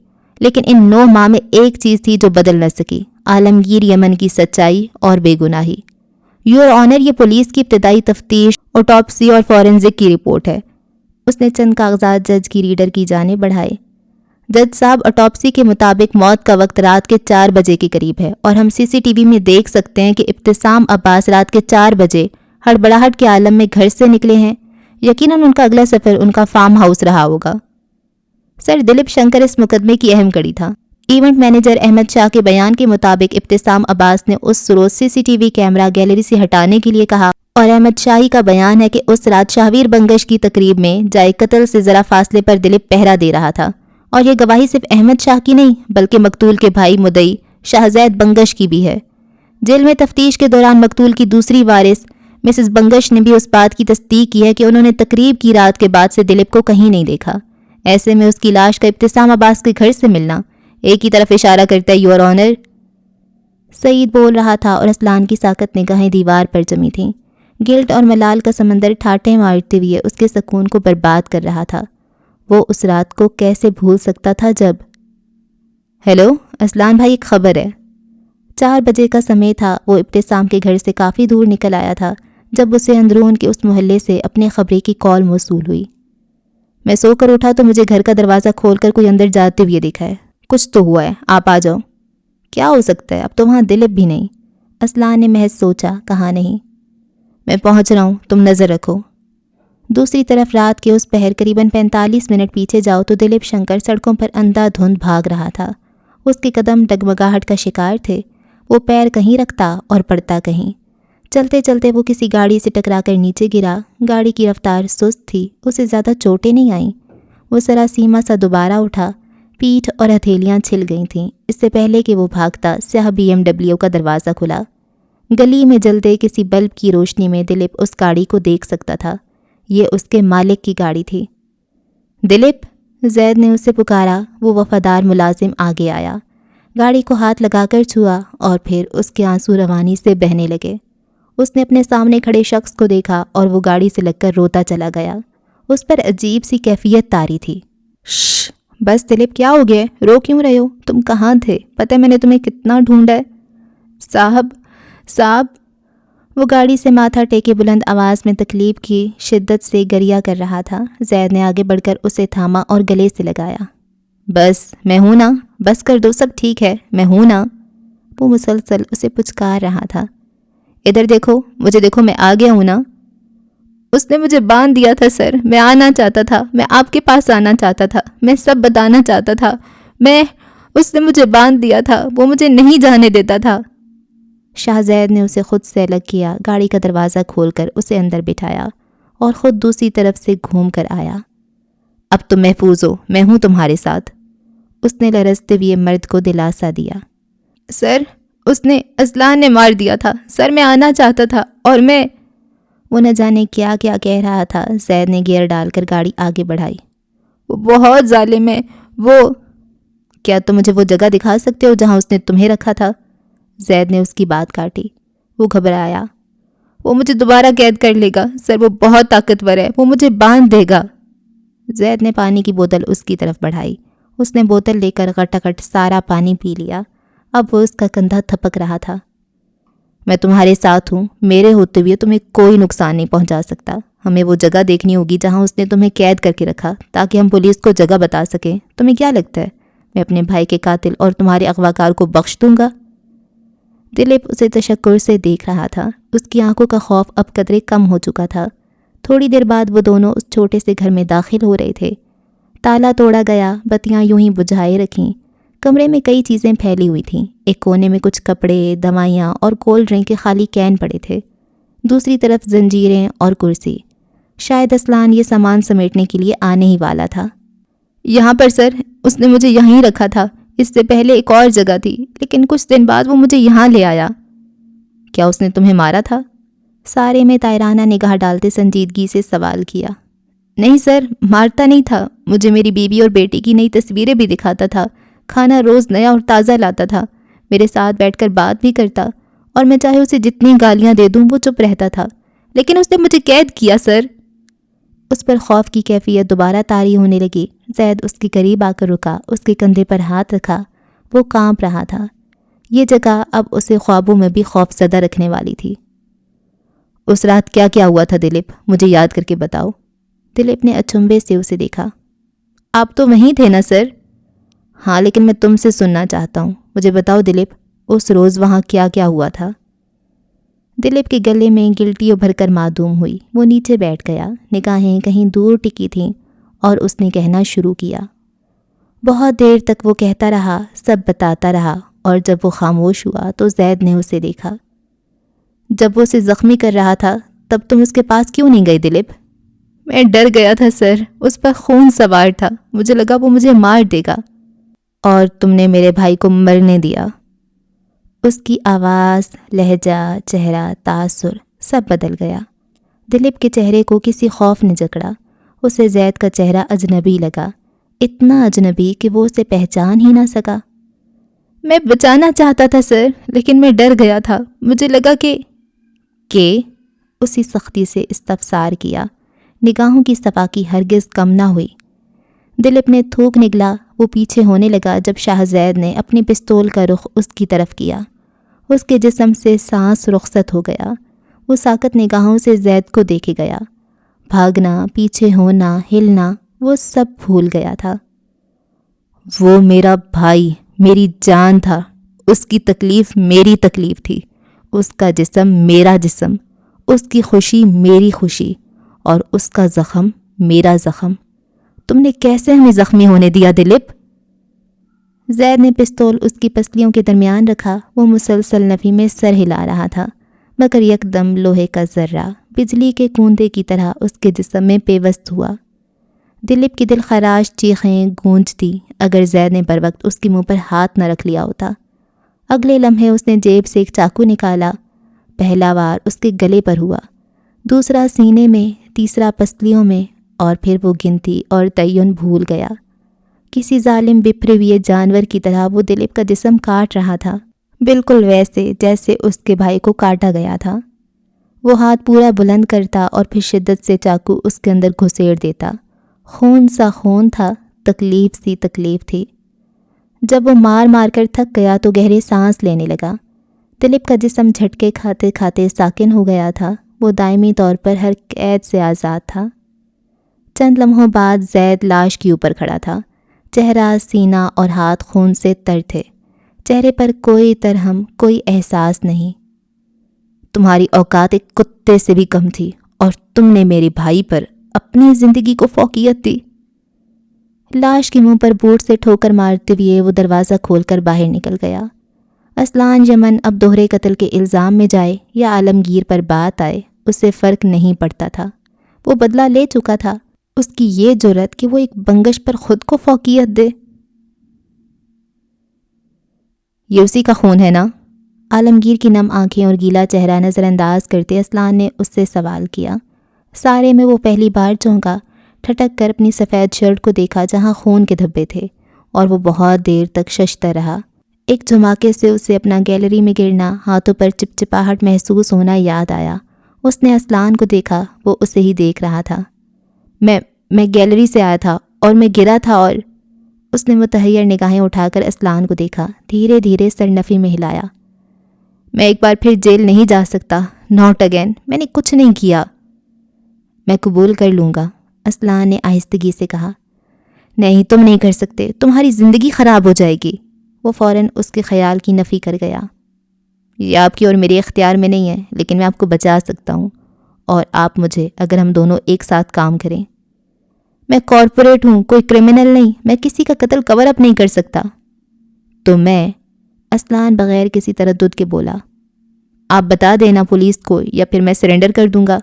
لیکن ان 9 ماہ میں ایک چیز تھی جو بدل نہ سکی: عالمگیر یمن کی سچائی اور بے گناہی. یور آنر، یہ پولیس کی ابتدائی تفتیش، اوٹوپسی اور فورنزک کی رپورٹ ہے. اس نے چند کاغذات جج کی ریڈر کی جانب بڑھائے. جج صاحب، اوٹوپسی کے مطابق موت کا وقت رات کے 4 بجے کے قریب ہے، اور ہم CCTV میں دیکھ سکتے ہیں کہ ابتسام عباس رات کے 4 بجے ہڑبڑاہٹ کے عالم میں گھر سے نکلے ہیں. یقیناً ان کا اگلا سفر ان کا فارم ہاؤس رہا ہوگا. سر، دلیپ شنکر اس مقدمے کی اہم کڑی تھا. ایونٹ مینیجر احمد شاہ کے بیان کے مطابق ابتسام عباس نے اس روز CCTV کیمرہ گیلری سے ہٹانے کے لیے کہا، اور احمد شاہی کا بیان ہے کہ اس رات شاہویر بنگش کی تقریب میں جائے قتل سے ذرا فاصلے پر دلیپ پہرا دے رہا تھا. اور یہ گواہی صرف احمد شاہ کی نہیں بلکہ مقتول کے بھائی مدعی شہزید بنگش کی بھی ہے. جیل میں تفتیش کے دوران مقتول کی دوسری وارث مسز بنگش نے بھی اس بات کی تصدیق کی ہے کہ انہوں نے تقریب کی رات کے بعد سے دلیپ کو کہیں نہیں دیکھا. ایسے میں اس کی لاش کا ابتسام عباس کے گھر سے ملنا ایک ہی طرف اشارہ کرتا ہے. یور آنر، سعید بول رہا تھا اور اسلان کی ساکت نگاہیں دیوار پر جمی تھیں. گلٹ اور ملال کا سمندر ٹھاٹھیں مارتے ہوئے اس کے سکون کو برباد کر رہا تھا. وہ اس رات کو کیسے بھول سکتا تھا جب... ہیلو اسلان بھائی، ایک خبر ہے. 4 بجے کا سمے تھا. وہ ابتسام کے گھر سے کافی دور نکل آیا تھا جب اسے اندرون کے اس محلے سے اپنے خبرے کی کال موصول ہوئی. میں سو کر اٹھا تو مجھے گھر کا دروازہ کھول کر کوئی اندر جاتے ہوئے دکھا ہے. کچھ تو ہوا ہے، آپ آ جاؤ. کیا ہو سکتا ہے؟ اب تو وہاں دلیپ بھی نہیں. اسلان نے محض سوچا، کہا نہیں. میں پہنچ رہا ہوں، تم نظر رکھو. دوسری طرف رات کے اس پہر قریباً 45 منٹ پیچھے جاؤ تو دلیپ شنکر سڑکوں پر اندھا دھند بھاگ رہا تھا. اس کے قدم ڈگمگاہٹ کا شکار تھے. وہ پیر کہیں رکھتا اور پڑتا کہیں. چلتے چلتے وہ کسی گاڑی سے ٹکرا کر نیچے گرا. گاڑی کی رفتار سست تھی، اسے زیادہ چوٹیں نہیں آئیں. وہ سراسیمہ سا دوبارہ اٹھا. پیٹھ اور ہتھیلیاں چھل گئی تھیں. اس سے پہلے کہ وہ بھاگتا، سیاہ BMW کا دروازہ کھلا. گلی میں جلتے کسی بلب کی روشنی میں دلیپ اس گاڑی کو دیکھ سکتا تھا. یہ اس کے مالک کی گاڑی تھی. دلیپ، زید نے اسے پکارا. وہ وفادار ملازم آگے آیا، گاڑی کو ہاتھ لگا کر چھوا اور پھر اس کے آنسو روانی سے بہنے لگے. اس نے اپنے سامنے کھڑے شخص کو دیکھا اور وہ گاڑی سے لگ کر روتا چلا گیا. اس پر عجیب سی کیفیت طاری تھی. شش، بس دلیپ، کیا ہو گیا؟ رو کیوں رہے ہو؟ تم کہاں تھے؟ پتہ ہے میں نے تمہیں کتنا ڈھونڈا ہے. صاحب وہ گاڑی سے ماتھا ٹیکے بلند آواز میں تکلیف کی شدت سے گریہ کر رہا تھا. زید نے آگے بڑھ کر اسے تھاما اور گلے سے لگایا. بس میں ہوں نا، بس کر دو، سب ٹھیک ہے، میں ہوں نا. وہ مسلسل اسے پچکار رہا تھا. ادھر دیکھو، مجھے دیکھو، میں آ گیا ہوں نا. اس نے مجھے باندھ دیا تھا سر، میں آنا چاہتا تھا، میں آپ کے پاس آنا چاہتا تھا، میں سب بتانا چاہتا تھا، اس نے مجھے باندھ دیا تھا، وہ مجھے نہیں جانے دیتا تھا۔ شاہ زید نے اسے خود سے الگ کیا، گاڑی کا دروازہ کھول کر اسے اندر بٹھایا اور خود دوسری طرف سے گھوم کر آیا۔ اب تم محفوظ ہو، میں ہوں تمہارے ساتھ، اس نے لرزتے ہوئے مرد کو دلاسا دیا۔ سر، اس نے اسلان نے مار دیا تھا سر، میں آنا چاہتا تھا اور میں وہ نہ جانے کیا کیا کہہ رہا تھا۔ زید نے گیئر ڈال کر گاڑی آگے بڑھائی۔ وہ بہت ظالم ہے، کیا تم مجھے وہ جگہ دکھا سکتے ہو جہاں اس نے تمہیں رکھا تھا؟ زید نے اس کی بات کاٹی۔ وہ گھبرایا۔ وہ مجھے دوبارہ قید کر لے گا سر، وہ بہت طاقتور ہے، وہ مجھے باندھ دے گا۔ زید نے پانی کی بوتل اس کی طرف بڑھائی۔ اس نے بوتل لے کر گٹاگٹ سارا پانی پی لیا۔ اب وہ اس کا کندھا تھپک رہا تھا۔ میں تمہارے ساتھ ہوں، میرے ہوتے ہوئے تمہیں کوئی نقصان نہیں پہنچا سکتا۔ ہمیں وہ جگہ دیکھنی ہوگی جہاں اس نے تمہیں قید کر کے رکھا، تاکہ ہم پولیس کو جگہ بتا سکیں۔ تمہیں کیا لگتا ہے میں اپنے بھائی کے قاتل اور تمہارے اغواکار کو بخش دوں گا؟ دلیپ اسے تشکر سے دیکھ رہا تھا۔ اس کی آنکھوں کا خوف اب قدرے کم ہو چکا تھا۔ تھوڑی دیر بعد وہ دونوں اس چھوٹے سے گھر میں داخل ہو رہے تھے۔ تالا توڑا گیا، بتیاں یوں ہی بجھائے رکھیں۔ کمرے میں کئی چیزیں پھیلی ہوئی تھیں۔ ایک کونے میں کچھ کپڑے، دوائیاں اور کولڈ ڈرنک کے خالی کین پڑے تھے۔ دوسری طرف زنجیریں اور کرسی۔ شاید اسلان یہ سامان سمیٹنے کے لیے آنے ہی والا تھا۔ یہاں پر سر، اس نے مجھے یہیں رکھا تھا۔ اس سے پہلے ایک اور جگہ تھی، لیکن کچھ دن بعد وہ مجھے یہاں لے آیا۔ کیا اس نے تمہیں مارا تھا؟ سارے میں طائرانہ نگاہ ڈالتے سنجیدگی سے سوال کیا۔ نہیں سر، مارتا نہیں تھا، مجھے میری بیوی اور بیٹی کی نئی تصویریں بھی دکھاتا تھا، کھانا روز نیا اور تازہ لاتا تھا، میرے ساتھ بیٹھ کر بات بھی کرتا، اور میں چاہے اسے جتنی گالیاں دے دوں وہ چپ رہتا تھا، لیکن اس نے مجھے قید کیا سر۔ اس پر خوف کی کیفیت دوبارہ طاری ہونے لگی۔ زید اس کے قریب آ کر رکا، اس کے کندھے پر ہاتھ رکھا۔ وہ کانپ رہا تھا۔ یہ جگہ اب اسے خوابوں میں بھی خوف زدہ رکھنے والی تھی۔ اس رات کیا کیا ہوا تھا دلیپ؟ مجھے یاد کر کے بتاؤ۔ دلیپ نے اچنبے سے اسے دیکھا۔ آپ تو وہیں تھے نا سر؟ ہاں، لیکن میں تم سے سننا چاہتا ہوں، مجھے بتاؤ دلیپ، اس روز وہاں کیا کیا ہوا تھا؟ دلیپ کے گلے میں گلٹی ابھر کر معدوم ہوئی۔ وہ نیچے بیٹھ گیا، نگاہیں کہیں دور ٹکی تھیں، اور اس نے کہنا شروع کیا۔ بہت دیر تک وہ کہتا رہا، سب بتاتا رہا، اور جب وہ خاموش ہوا تو زید نے اسے دیکھا۔ جب وہ اسے زخمی کر رہا تھا تب تم اس کے پاس کیوں نہیں گئے دلیپ؟ میں ڈر گیا تھا سر، اس پر خون سوار تھا، مجھے لگا وہ مجھے مار دے گا۔ اور تم نے میرے بھائی کو مرنے دیا؟ اس کی آواز، لہجہ، چہرہ، تاثر سب بدل گیا۔ دلیپ کے چہرے کو کسی خوف نے جکڑا۔ اسے زید کا چہرہ اجنبی لگا، اتنا اجنبی کہ وہ اسے پہچان ہی نہ سکا۔ میں بچانا چاہتا تھا سر، لیکن میں ڈر گیا تھا، مجھے لگا کہ اسی سختی سے استفسار کیا۔ نگاہوں کی صفاکی ہرگز کم نہ ہوئی۔ دلیپ نے تھوک نگلا۔ وہ پیچھے ہونے لگا جب شاہ زید نے اپنی پستول کا رخ اس کی طرف کیا۔ اس کے جسم سے سانس رخصت ہو گیا۔ وہ ساکت نگاہوں سے زید کو دیکھے گیا۔ بھاگنا، پیچھے ہونا، ہلنا، وہ سب بھول گیا تھا۔ وہ میرا بھائی، میری جان تھا، اس کی تکلیف میری تکلیف تھی، اس کا جسم میرا جسم، اس کی خوشی میری خوشی، اور اس کا زخم میرا زخم۔ تم نے کیسے ہمیں زخمی ہونے دیا دلیپ؟ زید نے پستول اس کی پسلیوں کے درمیان رکھا۔ وہ مسلسل نفی میں سر ہلا رہا تھا، مگر یکدم لوہے کا ذرہ بجلی کے کوندے کی طرح اس کے جسم میں پیوست ہوا۔ دلیپ کی دل خراش چیخیں گونجتی اگر زید نے بر وقت اس کے منہ پر ہاتھ نہ رکھ لیا ہوتا۔ اگلے لمحے اس نے جیب سے ایک چاقو نکالا۔ پہلا وار اس کے گلے پر ہوا، دوسرا سینے میں، تیسرا پسلیوں میں، اور پھر وہ گنتی اور تعین بھول گیا۔ کسی ظالم بپھرے ہوئے جانور کی طرح وہ دلیپ کا جسم کاٹ رہا تھا، بالکل ویسے جیسے اس کے بھائی کو کاٹا گیا تھا۔ وہ ہاتھ پورا بلند کرتا اور پھر شدت سے چاقو اس کے اندر گھسیڑ دیتا۔ خون سا خون تھا، تکلیف سی تکلیف تھی۔ جب وہ مار مار کر تھک گیا تو گہرے سانس لینے لگا۔ دلیپ کا جسم جھٹکے کھاتے کھاتے ساکن ہو گیا تھا۔ وہ دائمی طور پر ہر قید سے آزاد تھا۔ چند لمحوں بعد زید لاش کے اوپر کھڑا تھا۔ چہرہ، سینہ اور ہاتھ خون سے تر تھے۔ چہرے پر کوئی ترہم، کوئی احساس نہیں۔ تمہاری اوقات ایک کتے سے بھی کم تھی، اور تم نے میرے بھائی پر اپنی زندگی کو فوقیت دی۔ لاش کے منہ پر بوٹ سے ٹھوکر مارتے ہوئے وہ دروازہ کھول کر باہر نکل گیا۔ اسلان یمن اب دوہرے قتل کے الزام میں جائے یا عالمگیر پر بات آئے، اس سے فرق نہیں پڑتا تھا۔ وہ بدلہ لے چکا تھا۔ اس کی یہ جرأت کہ وہ ایک بنگش پر خود کو فوقیت دے۔ یہ اسی کا خون ہے نا؟ عالمگیر کی نم آنکھیں اور گیلا چہرہ نظر انداز کرتے اسلان نے اس سے سوال کیا۔ سارے میں وہ پہلی بار چونکا، ٹھٹک کر اپنی سفید شرٹ کو دیکھا جہاں خون کے دھبے تھے، اور وہ بہت دیر تک ششتا رہا۔ ایک جھماکے سے اسے اپنا گیلری میں گرنا، ہاتھوں پر چپچپاہٹ محسوس ہونا یاد آیا۔ اس نے اسلان کو دیکھا، وہ اسے ہی دیکھ رہا تھا۔ میں گیلری سے آیا تھا اور میں گرا تھا اور اس نے متحیر نگاہیں اٹھا کر اسلان کو دیکھا، دھیرے دھیرے سرنفی میں ہلایا۔ میں ایک بار پھر جیل نہیں جا سکتا، ناٹ اگین، میں نے کچھ نہیں کیا۔ میں قبول کر لوں گا، اسلان نے آہستگی سے کہا۔ نہیں، تم نہیں کر سکتے، تمہاری زندگی خراب ہو جائے گی۔ وہ فوراً اس کے خیال کی نفی کر گیا۔ یہ آپ کی اور میرے اختیار میں نہیں ہے، لیکن میں آپ کو بچا سکتا ہوں، اور آپ مجھے، اگر ہم دونوں ایک ساتھ کام کریں۔ میں کارپوریٹ ہوں، کوئی کرمنل نہیں، میں کسی کا قتل کور اپ نہیں کر سکتا۔ تو میں، اسلان بغیر کسی تردد کے بولا، آپ بتا دینا پولیس کو یا پھر میں سرنڈر کر دوں گا۔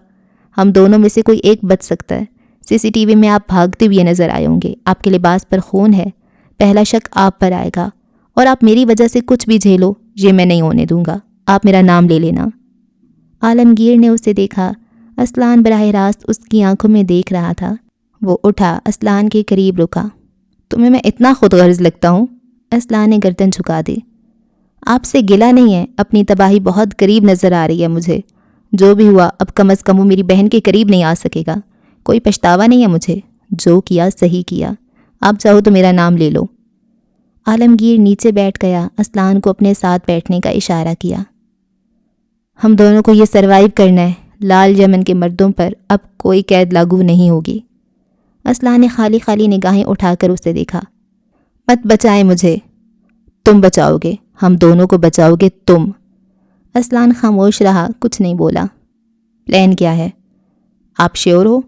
ہم دونوں میں سے کوئی ایک بچ سکتا ہے۔ CCTV میں آپ بھاگتے ہوئے نظر آئے ہوں گے، آپ کے لباس پر خون ہے، پہلا شک آپ پر آئے گا، اور آپ میری وجہ سے کچھ بھی جھیلو، یہ میں نہیں ہونے دوں گا۔ آپ میرا نام لے لینا۔ عالمگیر نے اسے دیکھا۔ اسلان براہ راست اس کی آنکھوں میں دیکھ رہا تھا۔ وہ اٹھا، اسلان کے قریب رکا۔ تمہیں میں اتنا خود غرض لگتا ہوں؟ اسلان نے گردن جھکا دی۔ آپ سے گلہ نہیں ہے، اپنی تباہی بہت قریب نظر آ رہی ہے مجھے۔ جو بھی ہوا، اب کم از کم وہ میری بہن کے قریب نہیں آ سکے گا۔ کوئی پچھتاوا نہیں ہے مجھے، جو کیا صحیح کیا۔ آپ چاہو تو میرا نام لے لو۔ عالمگیر نیچے بیٹھ گیا، اسلان کو اپنے ساتھ بیٹھنے کا اشارہ کیا۔ ہم دونوں کو یہ سروائیو کرنا ہے، لال یمن کے مردوں پر اب کوئی قید لاگو نہیں ہوگی۔ اسلان نے خالی خالی نگاہیں اٹھا کر اسے دیکھا۔ مت بچائیں مجھے، تم بچاؤ گے، ہم دونوں کو بچاؤ گے تم۔ اسلان خاموش رہا، کچھ نہیں بولا۔ پلان کیا ہے؟ آپ شیور ہو؟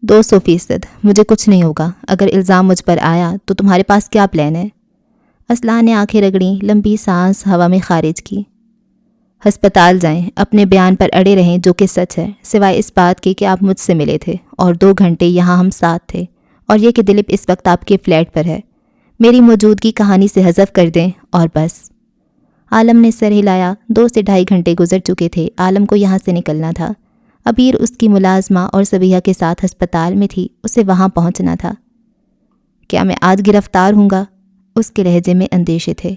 200%، مجھے کچھ نہیں ہوگا۔ اگر الزام مجھ پر آیا تو تمہارے پاس کیا پلان ہے؟ اسلان نے آنکھیں رگڑیں، لمبی سانس ہوا میں خارج کی۔ ہسپتال جائیں، اپنے بیان پر اڑے رہیں جو کہ سچ ہے، سوائے اس بات کے کہ آپ مجھ سے ملے تھے اور 2 گھنٹے یہاں ہم ساتھ تھے، اور یہ کہ دلیپ اس وقت آپ کے فلیٹ پر ہے۔ میری موجودگی کہانی سے حذف کر دیں اور بس۔ عالم نے سر ہلایا۔ 2 سے 2.5 گھنٹے گزر چکے تھے۔ عالم کو یہاں سے نکلنا تھا۔ عبیر اس کی ملازمہ اور صبیحہ کے ساتھ ہسپتال میں تھی، اسے وہاں پہنچنا تھا۔ کیا میں آج گرفتار ہوں گا؟ اس کے لہجے میں اندیشے تھے۔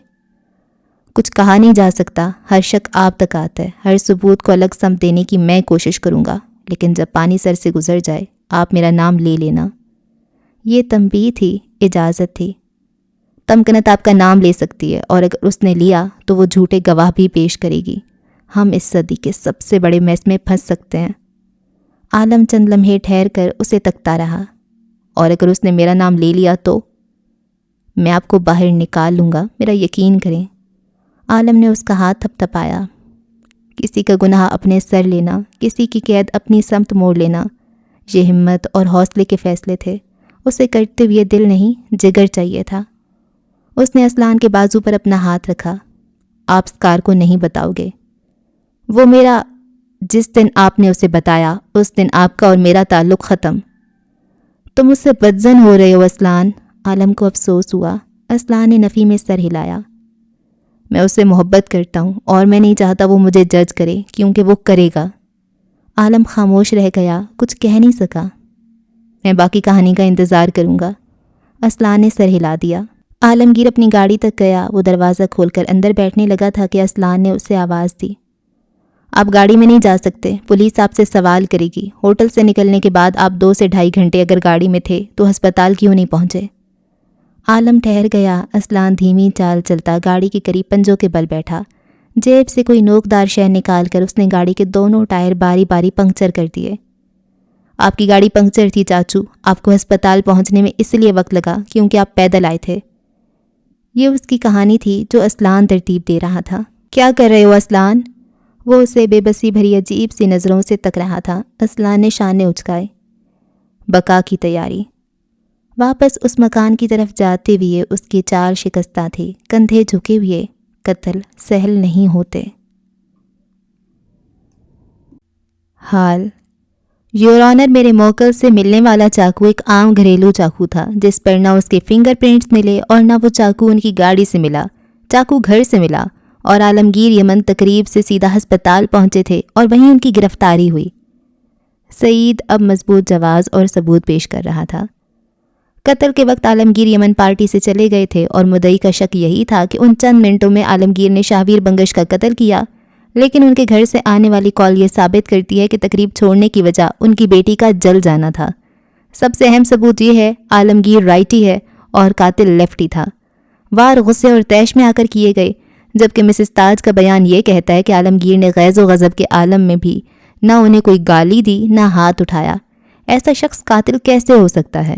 کچھ کہا نہیں جا سکتا، ہر شک آپ تک آتا ہے، ہر ثبوت کو الگ سمت دینے کی میں کوشش کروں گا، لیکن جب پانی سر سے گزر جائے آپ میرا نام لے لینا۔ یہ تنبیہ تھی، اجازت تھی۔ تمکنت آپ کا نام لے سکتی ہے، اور اگر اس نے لیا تو وہ جھوٹے گواہ بھی پیش کرے گی۔ ہم اس صدی کے سب سے بڑے میس میں پھنس سکتے ہیں۔ عالم چند لمحے ٹھہر کر اسے تکتا رہا۔ اور اگر اس نے میرا نام لے لیا تو؟ میں آپ کو باہر نکال لوں گا، میرا یقین کریں۔ عالم نے اس کا ہاتھ تھپ تھپایا۔ کسی کا گناہ اپنے سر لینا، کسی کی قید اپنی سمت موڑ لینا، یہ ہمت اور حوصلے کے فیصلے تھے۔ اسے کرتے ہوئے دل نہیں، جگر چاہیے تھا۔ اس نے اسلان کے بازو پر اپنا ہاتھ رکھا۔ آپ اسکار کو نہیں بتاؤ گے؟ وہ میرا، جس دن آپ نے اسے بتایا اس دن آپ کا اور میرا تعلق ختم۔ تم اس سے بدظن ہو رہے ہو اسلان۔ عالم کو افسوس ہوا۔ اسلان نے نفی میں سر ہلایا۔ میں اس سے محبت کرتا ہوں اور میں نہیں چاہتا وہ مجھے جج کرے، کیونکہ وہ کرے گا۔ عالم خاموش رہ گیا، کچھ کہہ نہیں سکا۔ میں باقی کہانی کا انتظار کروں گا۔ اسلان نے سر ہلا دیا۔ عالمگیر اپنی گاڑی تک گیا۔ وہ دروازہ کھول کر اندر بیٹھنے لگا تھا کہ اسلان نے اسے آواز دی۔ آپ گاڑی میں نہیں جا سکتے، پولیس آپ سے سوال کرے گی۔ ہوٹل سے نکلنے کے بعد آپ 2 سے 2.5 گھنٹے اگر گاڑی میں تھے تو ہسپتال کیوں نہیں پہنچے؟ عالم ٹھہر گیا۔ اسلان دھیمی چال چلتا گاڑی کے قریب پنجوں کے بل بیٹھا۔ جیب سے کوئی نوکدار شے نکال کر اس نے گاڑی کے دونوں ٹائر باری باری پنکچر کر دیے۔ آپ کی گاڑی پنکچر تھی چاچو، آپ کو ہسپتال پہنچنے میں اس لیے وقت لگا کیونکہ آپ پیدل آئے تھے۔ یہ اس کی کہانی تھی جو اسلان ترتیب دے رہا تھا۔ کیا کر رہے ہو اسلان؟ وہ اسے بے بسی بھری عجیب سی نظروں سے تک رہا تھا۔ اسلان نے شانے اچکائے۔ بقا کی تیاری۔ واپس اس مکان کی طرف جاتے ہوئے اس کی چال شکستہ تھی، کندھے جھکے ہوئے۔ قتل سہل نہیں ہوتے۔ حال یور آنر، میرے موکل سے ملنے والا چاقو ایک عام گھریلو چاقو تھا جس پر نہ اس کے فنگر پرنٹس ملے اور نہ وہ چاقو ان کی گاڑی سے ملا۔ چاقو گھر سے ملا اور عالمگیر یمن تقریب سے سیدھا ہسپتال پہنچے تھے اور وہیں ان کی گرفتاری ہوئی۔ سعید اب مضبوط جواز اور ثبوت پیش کر رہا تھا۔ قتل کے وقت عالمگیر یمن پارٹی سے چلے گئے تھے اور مدعی کا شک یہی تھا کہ ان چند منٹوں میں عالمگیر نے شاہویر بنگش کا قتل کیا، لیکن ان کے گھر سے آنے والی کال یہ ثابت کرتی ہے کہ تقریب چھوڑنے کی وجہ ان کی بیٹی کا جل جانا تھا۔ سب سے اہم ثبوت یہ ہے عالمگیر رائٹی ہے اور قاتل لیفٹی تھا۔ وار غصے اور طیش میں آ کر کیے گئے، جبکہ مسز تاج کا بیان یہ کہتا ہے کہ عالمگیر نے غیظ و غضب کے عالم میں بھی نہ انہیں کوئی گالی دی نہ ہاتھ اٹھایا۔ ایسا شخص قاتل کیسے ہو سکتا ہے؟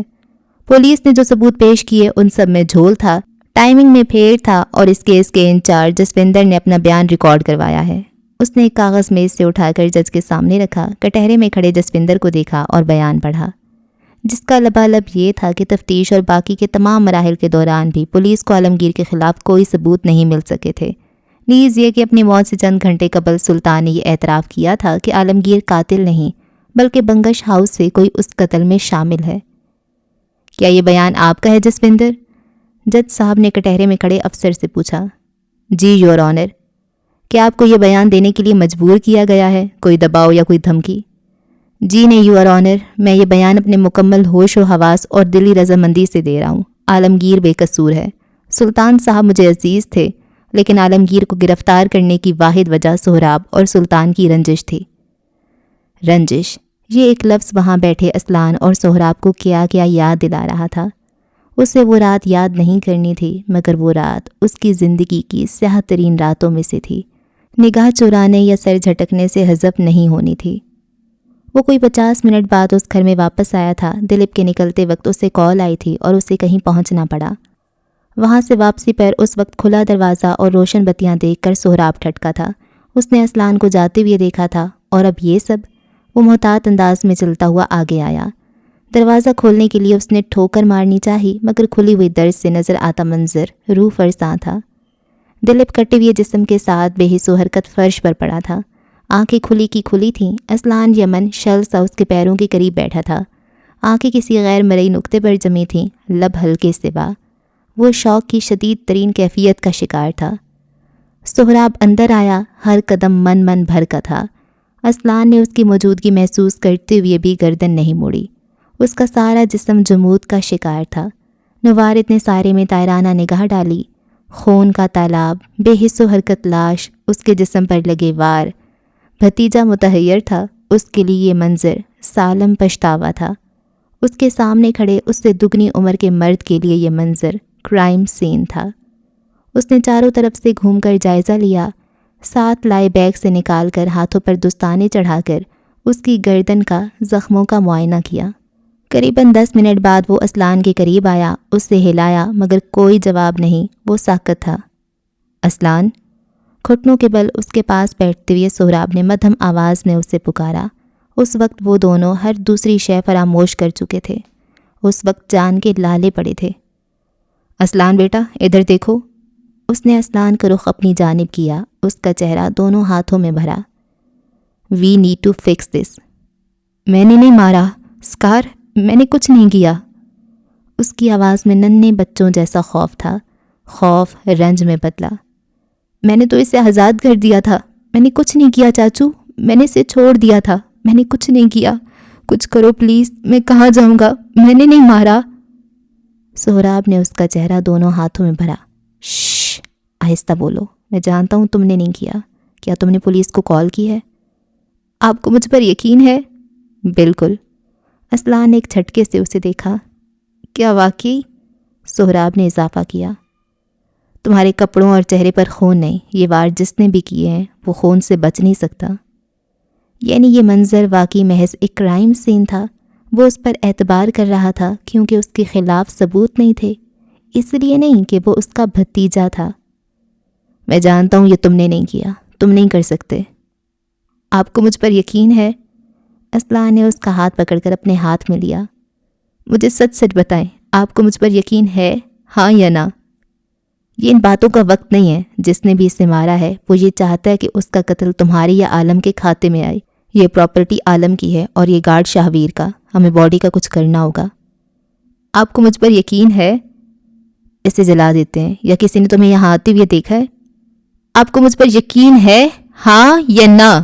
پولیس نے جو ثبوت پیش کیے ان سب میں جھول تھا، ٹائمنگ میں پھیر تھا اور اس کیس کے انچارج جسوندر نے اپنا بیان ریکارڈ کروایا ہے۔ اس نے ایک کاغذ میز سے اٹھا کر جج کے سامنے رکھا، کٹہرے میں کھڑے جسوندر کو دیکھا اور بیان پڑھا، جس کا لبالب یہ تھا کہ تفتیش اور باقی کے تمام مراحل کے دوران بھی پولیس کو عالمگیر کے خلاف کوئی ثبوت نہیں مل سکے تھے۔ نیز یہ کہ اپنی موت سے چند گھنٹے قبل سلطان نے یہ اعتراف کیا تھا کہ عالمگیر قاتل نہیں بلکہ بنگش ہاؤس سے کوئی اس قتل میں شامل ہے۔ کیا یہ بیان آپ کا ہے جسوندر؟ جج صاحب نے کٹہرے میں کھڑے افسر سے پوچھا۔ جی یور آنر۔ کیا آپ کو یہ بیان دینے کے لیے مجبور کیا گیا ہے؟ کوئی دباؤ یا کوئی دھمکی؟ جی نہیں یور آنر، میں یہ بیان اپنے مکمل ہوش و حواس اور دلی رضامندی سے دے رہا ہوں۔ عالمگیر بے قصور ہے۔ سلطان صاحب مجھے عزیز تھے، لیکن عالمگیر کو گرفتار کرنے کی واحد وجہ سہراب اور سلطان کی رنجش تھی۔ رنجش، یہ ایک لفظ وہاں بیٹھے اسلان اور سہراب کو کیا یاد دلا رہا تھا۔ اسے وہ رات یاد نہیں کرنی تھی، مگر وہ رات اس کی زندگی کی سیاہ ترین راتوں میں سے تھی۔ نگاہ چرانے یا سر جھٹکنے سے حذف نہیں ہونی تھی۔ وہ کوئی 50 منٹ بعد اس گھر میں واپس آیا تھا۔ دلیپ کے نکلتے وقت اسے کال آئی تھی اور اسے کہیں پہنچنا پڑا۔ وہاں سے واپسی پر اس وقت کھلا دروازہ اور روشن بتیاں دیکھ کر سہراب ٹھٹکا تھا۔ اس نے اسلان کو جاتے ہوئے دیکھا تھا اور اب یہ سب؟ وہ محتاط انداز میں چلتا ہوا آگے آیا۔ دروازہ کھولنے کے لیے اس نے ٹھوکر مارنی چاہی، مگر کھلی ہوئی درج سے نظر آتا منظر روح فرساں تھا۔ دلیپ کٹے ہوئے جسم کے ساتھ بے حس و حرکت فرش پر پڑا تھا۔ آنکھیں کھلی کی کھلی تھیں۔ اسلان یمن شل سا اس کے پیروں کے قریب بیٹھا تھا۔ آنکھیں کسی غیر مرئی نقطے پر جمی تھیں، لب ہلکے سوا۔ وہ شوق کی شدید ترین کیفیت کا شکار تھا۔ سہراب اندر آیا، ہر قدم من بھر کا تھا۔ اسلان نے اس کی موجودگی محسوس کرتے ہوئے بھی گردن نہیں موڑی۔ اس کا سارا جسم جمود کا شکار تھا۔ نوارد نے سائرے میں طائرانہ نگاہ ڈالی۔ خون کا تالاب، بے حس و حرکت لاش، اس کے جسم پر لگے وار۔ بھتیجا متحیر تھا۔ اس کے لیے یہ منظر سالم پچھتاوا تھا۔ اس کے سامنے کھڑے اس سے دگنی عمر کے مرد کے لیے یہ منظر کرائم سین تھا۔ اس نے چاروں طرف سے گھوم کر جائزہ لیا، ساتھ لائے بیگ سے نکال کر ہاتھوں پر دستانے چڑھا کر اس کی گردن کا زخموں کا معائنہ کیا۔ قریباً 10 منٹ بعد وہ اسلان کے قریب آیا، اس سے ہلایا مگر کوئی جواب نہیں، وہ ساکت تھا۔ اسلان؟ گھٹنوں کے بل اس کے پاس بیٹھتے ہوئے سہراب نے مدھم آواز میں اسے پکارا۔ اس وقت وہ دونوں ہر دوسری شے فراموش کر چکے تھے۔ اس وقت جان کے لالے پڑے تھے۔ اسلان بیٹا، ادھر دیکھو۔ اس نے اسلان کا رخ اپنی جانب کیا، اس کا چہرہ دونوں ہاتھوں میں بھرا۔ We need to fix this. میں نے نہیں مارا، اسکار، میں نے کچھ نہیں کیا۔ اس کی آواز میں ننھے بچوں جیسا خوف تھا، خوف رنج میں بدلا۔ میں نے تو اسے آزاد کر دیا تھا، میں نے کچھ نہیں کیا چاچو، میں نے اسے چھوڑ دیا تھا، میں نے کچھ نہیں کیا، کچھ کرو پلیز، میں کہاں جاؤں گا، میں نے نہیں مارا۔ سہراب نے اس کا چہرہ دونوں ہاتھوں میں بھرا۔ شش، آہستہ بولو، میں جانتا ہوں تم نے نہیں کیا۔ کیا تم نے پولیس کو کال کی ہے؟ آپ کو مجھ پر یقین ہے؟ بالکل۔ اسلان نے ایک جھٹکے سے اسے دیکھا۔ کیا واقعی؟ سہراب نے اضافہ کیا۔ تمہارے کپڑوں اور چہرے پر خون نہیں، یہ وار جس نے بھی کیے ہیں وہ خون سے بچ نہیں سکتا۔ یعنی یہ منظر واقعی محض ایک کرائم سین تھا۔ وہ اس پر اعتبار کر رہا تھا کیونکہ اس کے خلاف ثبوت نہیں تھے، اس لیے نہیں کہ وہ اس کا بھتیجا تھا۔ میں جانتا ہوں یہ تم نے نہیں کیا، تم نہیں کر سکتے۔ آپ کو مجھ پر یقین ہے؟ اسلان نے اس کا ہاتھ پکڑ کر اپنے ہاتھ میں لیا۔ مجھے سچ سچ بتائیں، آپ کو مجھ پر یقین ہے، ہاں یا نہ؟ یہ ان باتوں کا وقت نہیں ہے۔ جس نے بھی اسے مارا ہے وہ یہ چاہتا ہے کہ اس کا قتل تمہاری یا عالم کے کھاتے میں آئے۔ یہ پراپرٹی عالم کی ہے اور یہ گارڈ شاہویر کا۔ ہمیں باڈی کا کچھ کرنا ہوگا۔ آپ کو مجھ پر یقین ہے؟ اسے جلا دیتے ہیں، یا کسی نے تمہیں یہاں آتے ہوئے دیکھا ہے؟ آپ کو مجھ پر یقین ہے، ہاں یا نہ؟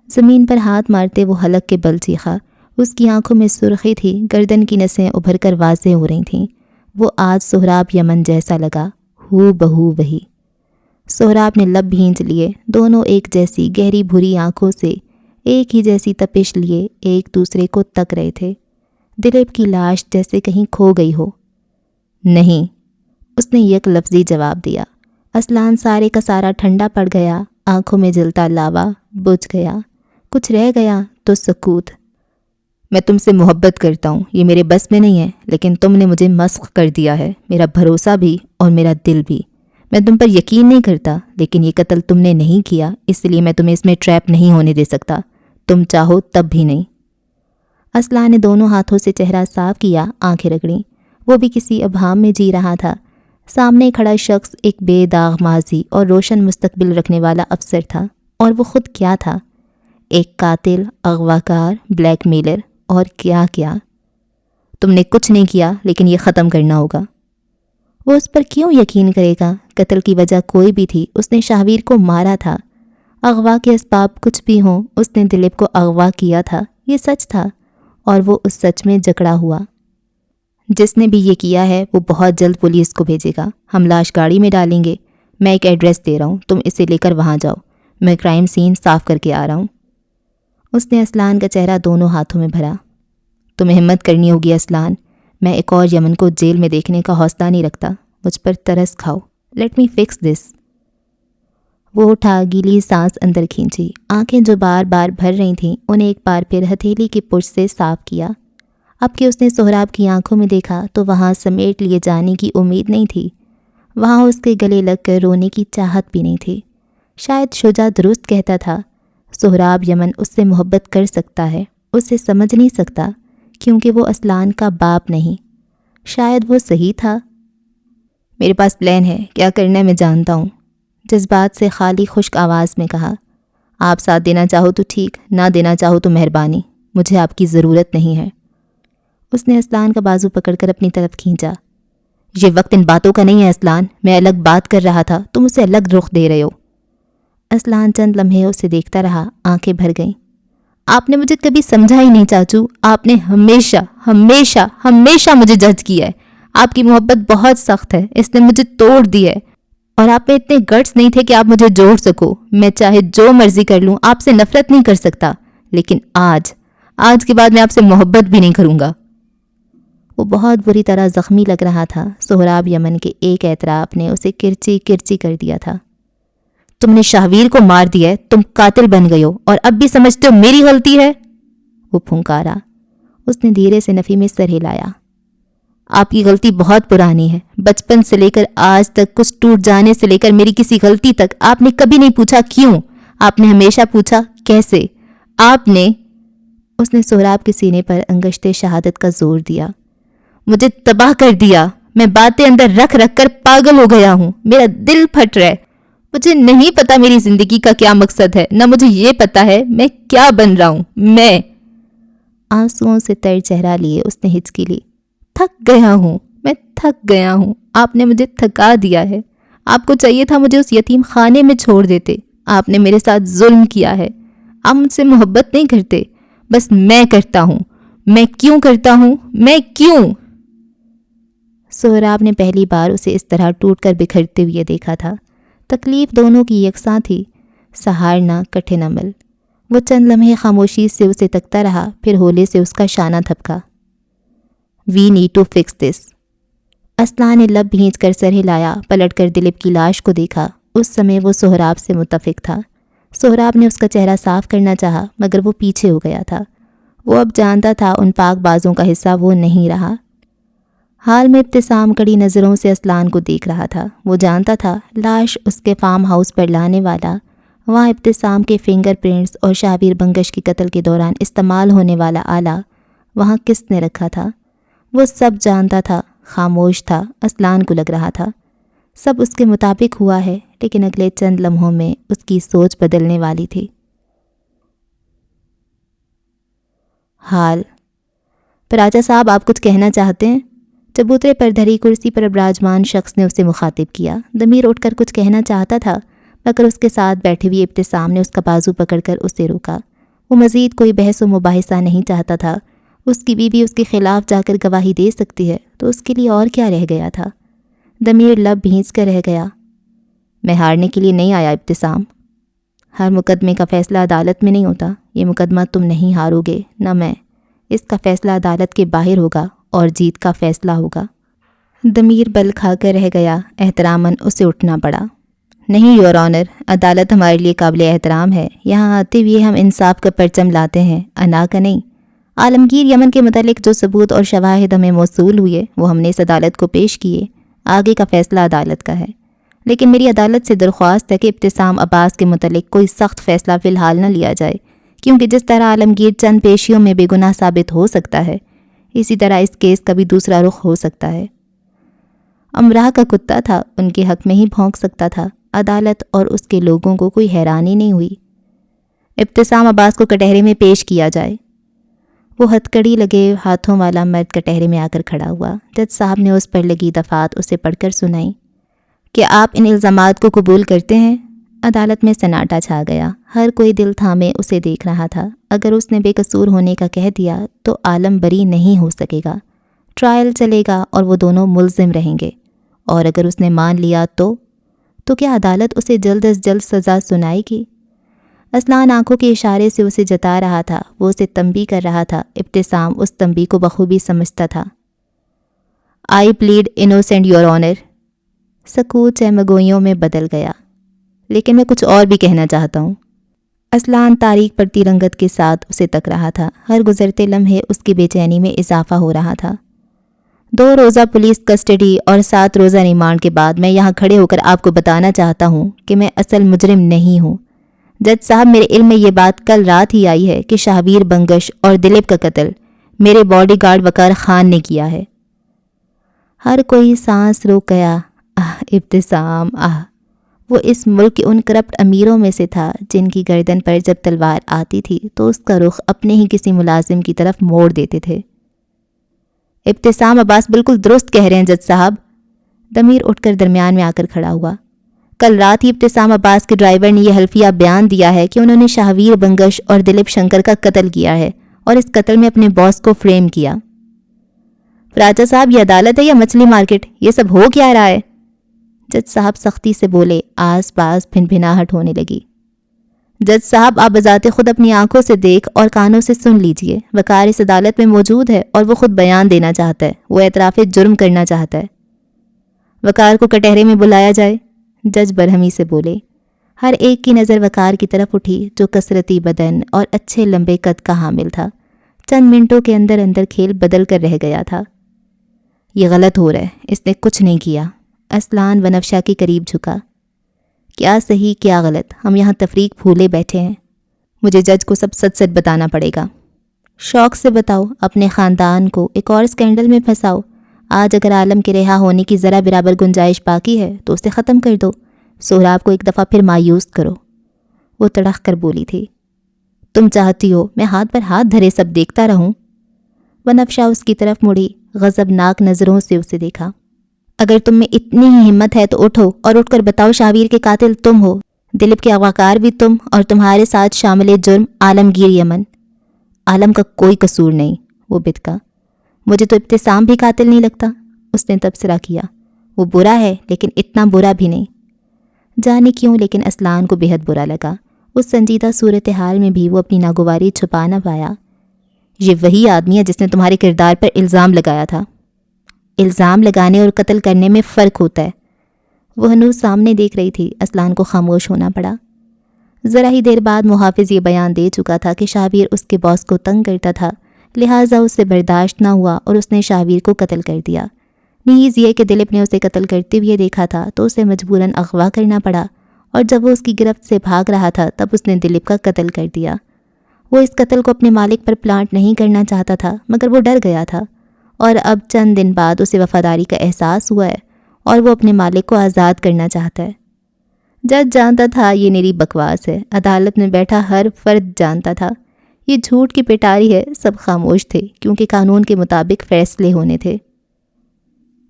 زمین پر ہاتھ مارتے وہ حلق کے بل چیخا۔ اس کی آنکھوں میں سرخی تھی، گردن کی نسیں ابھر کر واضح ہو رہی تھیں۔ وہ آج سہراب یمن جیسا لگا، ہو بہو وہی۔ سہراب نے لب بھینچ لیے، دونوں ایک جیسی گہری بھوری آنکھوں سے ایک ہی جیسی تپش لیے ایک دوسرے کو تک رہے تھے۔ دلیپ کی لاش جیسے کہیں کھو گئی ہو۔ نہیں، اس نے یک لفظی جواب دیا۔ اسلان سارے کا سارا ٹھنڈا پڑ گیا، آنکھوں میں جلتا لاوا بجھ گیا۔ کچھ رہ گیا تو سکوت۔ میں تم سے محبت کرتا ہوں، یہ میرے بس میں نہیں ہے، لیکن تم نے مجھے مسخ کر دیا ہے، میرا بھروسہ بھی اور میرا دل بھی۔ میں تم پر یقین نہیں کرتا، لیکن یہ قتل تم نے نہیں کیا، اس لیے میں تمہیں اس میں ٹریپ نہیں ہونے دے سکتا، تم چاہو تب بھی نہیں۔ اسلان نے دونوں ہاتھوں سے چہرہ صاف کیا، آنکھیں رگڑیں۔ وہ بھی کسی ابہام میں جی رہا تھا۔ سامنے کھڑا شخص ایک بے داغ ماضی اور روشن مستقبل رکھنے والا افسر تھا، اور وہ خود کیا تھا؟ ایک قاتل، اغواکار، بلیک میلر اور کیا کیا۔ تم نے کچھ نہیں کیا، لیکن یہ ختم کرنا ہوگا۔ وہ اس پر کیوں یقین کرے گا؟ قتل کی وجہ کوئی بھی تھی، اس نے شاہویر کو مارا تھا۔ اغوا کے اسباب کچھ بھی ہوں، اس نے دلیپ کو اغوا کیا تھا، یہ سچ تھا، اور وہ اس سچ میں جکڑا ہوا۔ جس نے بھی یہ کیا ہے وہ بہت جلد پولیس کو بھیجے گا، ہم لاش گاڑی میں ڈالیں گے۔ میں ایک ایڈریس دے رہا ہوں، تم اسے لے کر وہاں جاؤ، میں کرائم سین صاف کر کے آ رہا ہوں۔ اس نے اسلان کا چہرہ دونوں ہاتھوں میں بھرا۔ تمہیں ہمت کرنی ہوگی اسلان، میں ایک اور یمن کو جیل میں دیکھنے کا حوصلہ نہیں رکھتا، مجھ پر ترس کھاؤ، لیٹ می فکس دس۔ وہ اٹھا، گیلی سانس اندر کھینچی، آنکھیں جو بار بار بھر رہی تھیں انہیں ایک بار پھر ہتھیلی کی پشت سے صاف کیا۔ اب کہ اس نے سہراب کی آنکھوں میں دیکھا تو وہاں سمیٹ لیے جانے کی امید نہیں تھی، وہاں اس کے گلے لگ کر رونے کی چاہت بھی نہیں تھی۔ شاید شجاع درست کہتا تھا، سہراب یمن اس سے محبت کر سکتا ہے، اسے سمجھ نہیں سکتا کیونکہ وہ اسلان کا باپ نہیں۔ شاید وہ صحیح تھا۔ میرے پاس پلان ہے، کیا کرنا ہے میں جانتا ہوں، جذبات سے خالی خشک آواز میں کہا۔ آپ ساتھ دینا چاہو تو ٹھیک، نہ دینا چاہو تو مہربانی، مجھے آپ کی ضرورت نہیں ہے۔ اس نے اسلان کا بازو پکڑ کر اپنی طرف کھینچا۔ یہ وقت ان باتوں کا نہیں ہے اسلان، میں الگ بات کر رہا تھا، تم اسے الگ رخ دے رہے ہو۔ اسلان چند لمحے اسے دیکھتا رہا، آنکھیں بھر گئیں۔ آپ نے مجھے کبھی سمجھا ہی نہیں چاچو، آپ نے ہمیشہ ہمیشہ ہمیشہ مجھے جج کیا ہے۔ آپ کی محبت بہت سخت ہے، اس نے مجھے توڑ دی ہے، اور آپ میں اتنے گٹس نہیں تھے کہ آپ مجھے جوڑ سکو۔ میں چاہے جو مرضی کر لوں، آپ سے نفرت نہیں کر سکتا، لیکن آج کے بعد میں آپ سے محبت بھی نہیں کروں گا۔ وہ بہت بری طرح زخمی لگ رہا تھا۔ سہراب یمن کے ایک اعتراف نے اسے کرچی کرچی کر دیا تھا۔ تم نے شاہویر کو مار دیا ہے، تم قاتل بن گئے ہو، اور اب بھی سمجھتے ہو میری غلطی ہے؟ وہ پھنکارا۔ اس نے دھیرے سے نفی میں سر ہلایا۔ آپ کی غلطی بہت پرانی ہے، بچپن سے لے کر آج تک، کچھ ٹوٹ جانے سے لے کر میری کسی غلطی تک آپ نے کبھی نہیں پوچھا کیوں، آپ نے ہمیشہ پوچھا کیسے۔ آپ نے، اس نے سہراب کے سینے پر انگشت شہادت کا زور دیا، مجھے تباہ کر دیا، میں باتیں اندر رکھ رکھ کر پاگل ہو گیا ہوں، میرا دل پھٹ رہا ہے، مجھے نہیں پتا میری زندگی کا کیا مقصد ہے، نہ مجھے یہ پتا ہے میں کیا بن رہا ہوں۔ میں آنسوؤں سے تر چہرہ لیے اس نے ہچکی لی۔ تھک گیا ہوں، میں تھک گیا ہوں، آپ نے مجھے تھکا دیا ہے۔ آپ کو چاہیے تھا مجھے اس یتیم خانے میں چھوڑ دیتے، آپ نے میرے ساتھ ظلم کیا ہے۔ آپ مجھ سے محبت نہیں کرتے، بس میں کرتا ہوں۔ میں کیوں کرتا ہوں، میں کیوں؟ سہراب نے پہلی بار اسے اس طرح ٹوٹ کر بکھرتے ہوئے دیکھا تھا۔ تکلیف دونوں کی یکساں تھی، سہارنا کٹھن عمل۔ وہ چند لمحے خاموشی سے اسے تکتا رہا، پھر ہولے سے اس کا شانہ تھپکا۔ We need to fix this. Aslan نے لب بھینچ کر سر ہلایا، پلٹ کر دلیپ کی لاش کو دیکھا۔ اس سمے وہ سہراب سے متفق تھا۔ سہراب نے اس کا چہرہ صاف کرنا چاہا، مگر وہ پیچھے ہو گیا تھا۔ وہ اب جانتا تھا ان پاک بازوں کا حصہ وہ نہیں رہا۔ حال میں ابتسام کڑی نظروں سے اسلان کو دیکھ رہا تھا۔ وہ جانتا تھا لاش اس کے فارم ہاؤس پر لانے والا وہاں ابتسام کے فنگر پرنٹس اور شہابیر بنگش کے قتل کے دوران استعمال ہونے والا آلہ وہاں کس نے رکھا تھا؟ وہ سب جانتا تھا، خاموش تھا۔ اسلان کو لگ رہا تھا سب اس کے مطابق ہوا ہے، لیکن اگلے چند لمحوں میں اس کی سوچ بدلنے والی تھی۔ حال پر راجا صاحب آپ کچھ کہنا چاہتے ہیں؟ چبوترے پر دھری کرسی پر براجمان شخص نے اسے مخاطب کیا۔ ضمیر اٹھ کر کچھ کہنا چاہتا تھا، مگر اس کے ساتھ بیٹھے ہوئی ابتسام نے اس کا بازو پکڑ کر اسے روکا۔ وہ مزید کوئی بحث و مباحثہ نہیں چاہتا تھا۔ اس کی بیوی اس کے خلاف جا کر گواہی دے سکتی ہے تو اس کے لیے اور کیا رہ گیا تھا؟ ضمیر لب بھینچ کر رہ گیا۔ میں ہارنے کے لیے نہیں آیا ابتسام۔ ہر مقدمے کا فیصلہ عدالت میں نہیں ہوتا۔ یہ مقدمہ تم نہیں ہارو گے، نہ میں۔ اس کا فیصلہ عدالت کے باہر ہوگا اور جیت کا فیصلہ ہوگا۔ ضمیر بل کھا کر رہ گیا۔ احتراماً اسے اٹھنا پڑا۔ نہیں یور آنر، عدالت ہمارے لیے قابل احترام ہے۔ یہاں آتے ہوئے ہم انصاف کا پرچم لاتے ہیں، انا کا نہیں۔ عالمگیر یمن کے متعلق جو ثبوت اور شواہد ہمیں موصول ہوئے وہ ہم نے اس عدالت کو پیش کیے۔ آگے کا فیصلہ عدالت کا ہے، لیکن میری عدالت سے درخواست ہے کہ ابتسام عباس کے متعلق کوئی سخت فیصلہ فی الحال نہ لیا جائے، کیونکہ جس طرح عالمگیر چند پیشیوں میں بے گناہ ثابت ہو سکتا ہے، اسی طرح اس کیس کا بھی دوسرا رخ ہو سکتا ہے۔ امراہ کا کتا تھا، ان کے حق میں ہی بھونک سکتا تھا۔ عدالت اور اس کے لوگوں کو کوئی حیرانی نہیں ہوئی۔ ابتسام عباس کو کٹہرے میں پیش کیا جائے۔ وہ ہتھکڑی لگے ہاتھوں والا مرد کٹہرے میں آ کر کھڑا ہوا۔ جج صاحب نے اس پر لگی دفعات اسے پڑھ کر سنائی۔ کہ آپ ان الزامات کو قبول کرتے ہیں؟ عدالت میں سناٹا چھا گیا۔ ہر کوئی دل تھامے اسے دیکھ رہا تھا۔ اگر اس نے بے قصور ہونے کا کہہ دیا تو عالم بری نہیں ہو سکے گا۔ ٹرائل چلے گا اور وہ دونوں ملزم رہیں گے، اور اگر اس نے مان لیا تو کیا عدالت اسے جلد از جلد سزا سنائے گی؟ اسلان آنکھوں کے اشارے سے اسے جتا رہا تھا، وہ اسے تنبیہ کر رہا تھا۔ ابتسام اس تنبیہ کو بخوبی سمجھتا تھا۔ I plead innocent your honour. سکوت چہمگوئیوں میں بدل گیا۔ لیکن میں کچھ اور بھی کہنا چاہتا ہوں۔ اسلان تاریک پڑتی رنگت کے ساتھ اسے تک رہا تھا۔ ہر گزرتے لمحے اس کی بے چینی میں اضافہ ہو رہا تھا۔ 2 روزہ پولیس کسٹڈی اور 7 روزہ ریمانڈ کے بعد میں یہاں کھڑے ہو کر آپ کو بتانا چاہتا ہوں کہ میں اصل مجرم نہیں ہوں۔ جج صاحب، میرے علم میں یہ بات کل رات ہی آئی ہے کہ شہابیر بنگش اور دلیپ کا قتل میرے باڈی گارڈ وقار خان نے کیا ہے۔ ہر کوئی سانس روک گیا۔ ابتسام، وہ اس ملک کے ان کرپٹ امیروں میں سے تھا جن کی گردن پر جب تلوار آتی تھی تو اس کا رخ اپنے ہی کسی ملازم کی طرف موڑ دیتے تھے۔ ابتسام عباس بالکل درست کہہ رہے ہیں جج صاحب۔ ضمیر اٹھ کر درمیان میں آ کر کھڑا ہوا۔ کل رات ہی ابتسام عباس کے ڈرائیور نے یہ حلفیہ بیان دیا ہے کہ انہوں نے شہابیر بنگش اور دلیپ شنکر کا قتل کیا ہے اور اس قتل میں اپنے باس کو فریم کیا۔ راجا صاحب، یہ عدالت ہے یا مچھلی مارکیٹ؟ یہ سب ہو کیا رہا ہے؟ جج صاحب سختی سے بولے۔ آس پاس بھنبھناہٹ ہونے لگی۔ جج صاحب، آپ بذات خود اپنی آنکھوں سے دیکھ اور کانوں سے سن لیجئے۔ وقار اس عدالت میں موجود ہے اور وہ خود بیان دینا چاہتا ہے، وہ اعتراف جرم کرنا چاہتا ہے۔ وقار کو کٹہرے میں بلایا جائے، جج برہمی سے بولے۔ ہر ایک کی نظر وقار کی طرف اٹھی جو کثرتی بدن اور اچھے لمبے قد کا حامل تھا۔ چند منٹوں کے اندر اندر کھیل بدل کر رہ گیا تھا۔ یہ غلط ہو رہا ہے، اس نے کچھ نہیں کیا۔ اسلان بنفشہ کے قریب جھکا۔ کیا صحیح کیا غلط، ہم یہاں تفریق بھولے بیٹھے ہیں۔ مجھے جج کو سب سچ سچ بتانا پڑے گا۔ شوق سے بتاؤ، اپنے خاندان کو ایک اور اسکینڈل میں پھنساؤ۔ آج اگر عالم کے رہا ہونے کی ذرا برابر گنجائش باقی ہے تو اسے ختم کر دو۔ سہراب کو ایک دفعہ پھر مایوس کرو۔ وہ تڑخ کر بولی تھی۔ تم چاہتی ہو میں ہاتھ پر ہاتھ دھرے سب دیکھتا رہوں؟ بنفشہ اس کی طرف مڑی، غضبناک نظروں سے اسے دیکھا۔ اگر تم میں اتنی ہی ہمت ہے تو اٹھو اور اٹھ کر بتاؤ شہابیر کے قاتل تم ہو، دلیپ کے اغواکار بھی تم، اور تمہارے ساتھ شامل جرم عالمگیر یمن۔ عالم کا کوئی قصور نہیں، وہ بدکا۔ مجھے تو ابتسام بھی قاتل نہیں لگتا، اس نے تبصرہ کیا۔ وہ برا ہے لیکن اتنا برا بھی نہیں۔ جانے کیوں لیکن اسلان کو بے حد برا لگا۔ اس سنجیدہ صورتحال میں بھی وہ اپنی ناگواری چھپا نہ پایا۔ یہ وہی آدمی ہے جس نے تمہارے کردار پر الزام لگایا تھا۔ الزام لگانے اور قتل کرنے میں فرق ہوتا ہے۔ وہ ہنوز سامنے دیکھ رہی تھی۔ اسلان کو خاموش ہونا پڑا۔ ذرا ہی دیر بعد محافظ یہ بیان دے چکا تھا کہ شہابیر اس کے باس کو تنگ کرتا تھا، لہٰذا اس سے برداشت نہ ہوا اور اس نے شہابیر کو قتل کر دیا۔ نیز یہ کہ دلیپ نے اسے قتل کرتے ہوئے دیکھا تھا تو اسے مجبوراً اغوا کرنا پڑا اور جب وہ اس کی گرفت سے بھاگ رہا تھا تب اس نے دلیپ کا قتل کر دیا۔ وہ اس قتل کو اپنے مالک پر پلانٹ نہیں کرنا چاہتا تھا، مگر وہ ڈر گیا تھا، اور اب چند دن بعد اسے وفاداری کا احساس ہوا ہے اور وہ اپنے مالک کو آزاد کرنا چاہتا ہے۔ جج جانتا تھا یہ میری بکواس ہے، عدالت میں بیٹھا ہر فرد جانتا تھا یہ جھوٹ کی پٹاری ہے، سب خاموش تھے کیونکہ قانون کے مطابق فیصلے ہونے تھے۔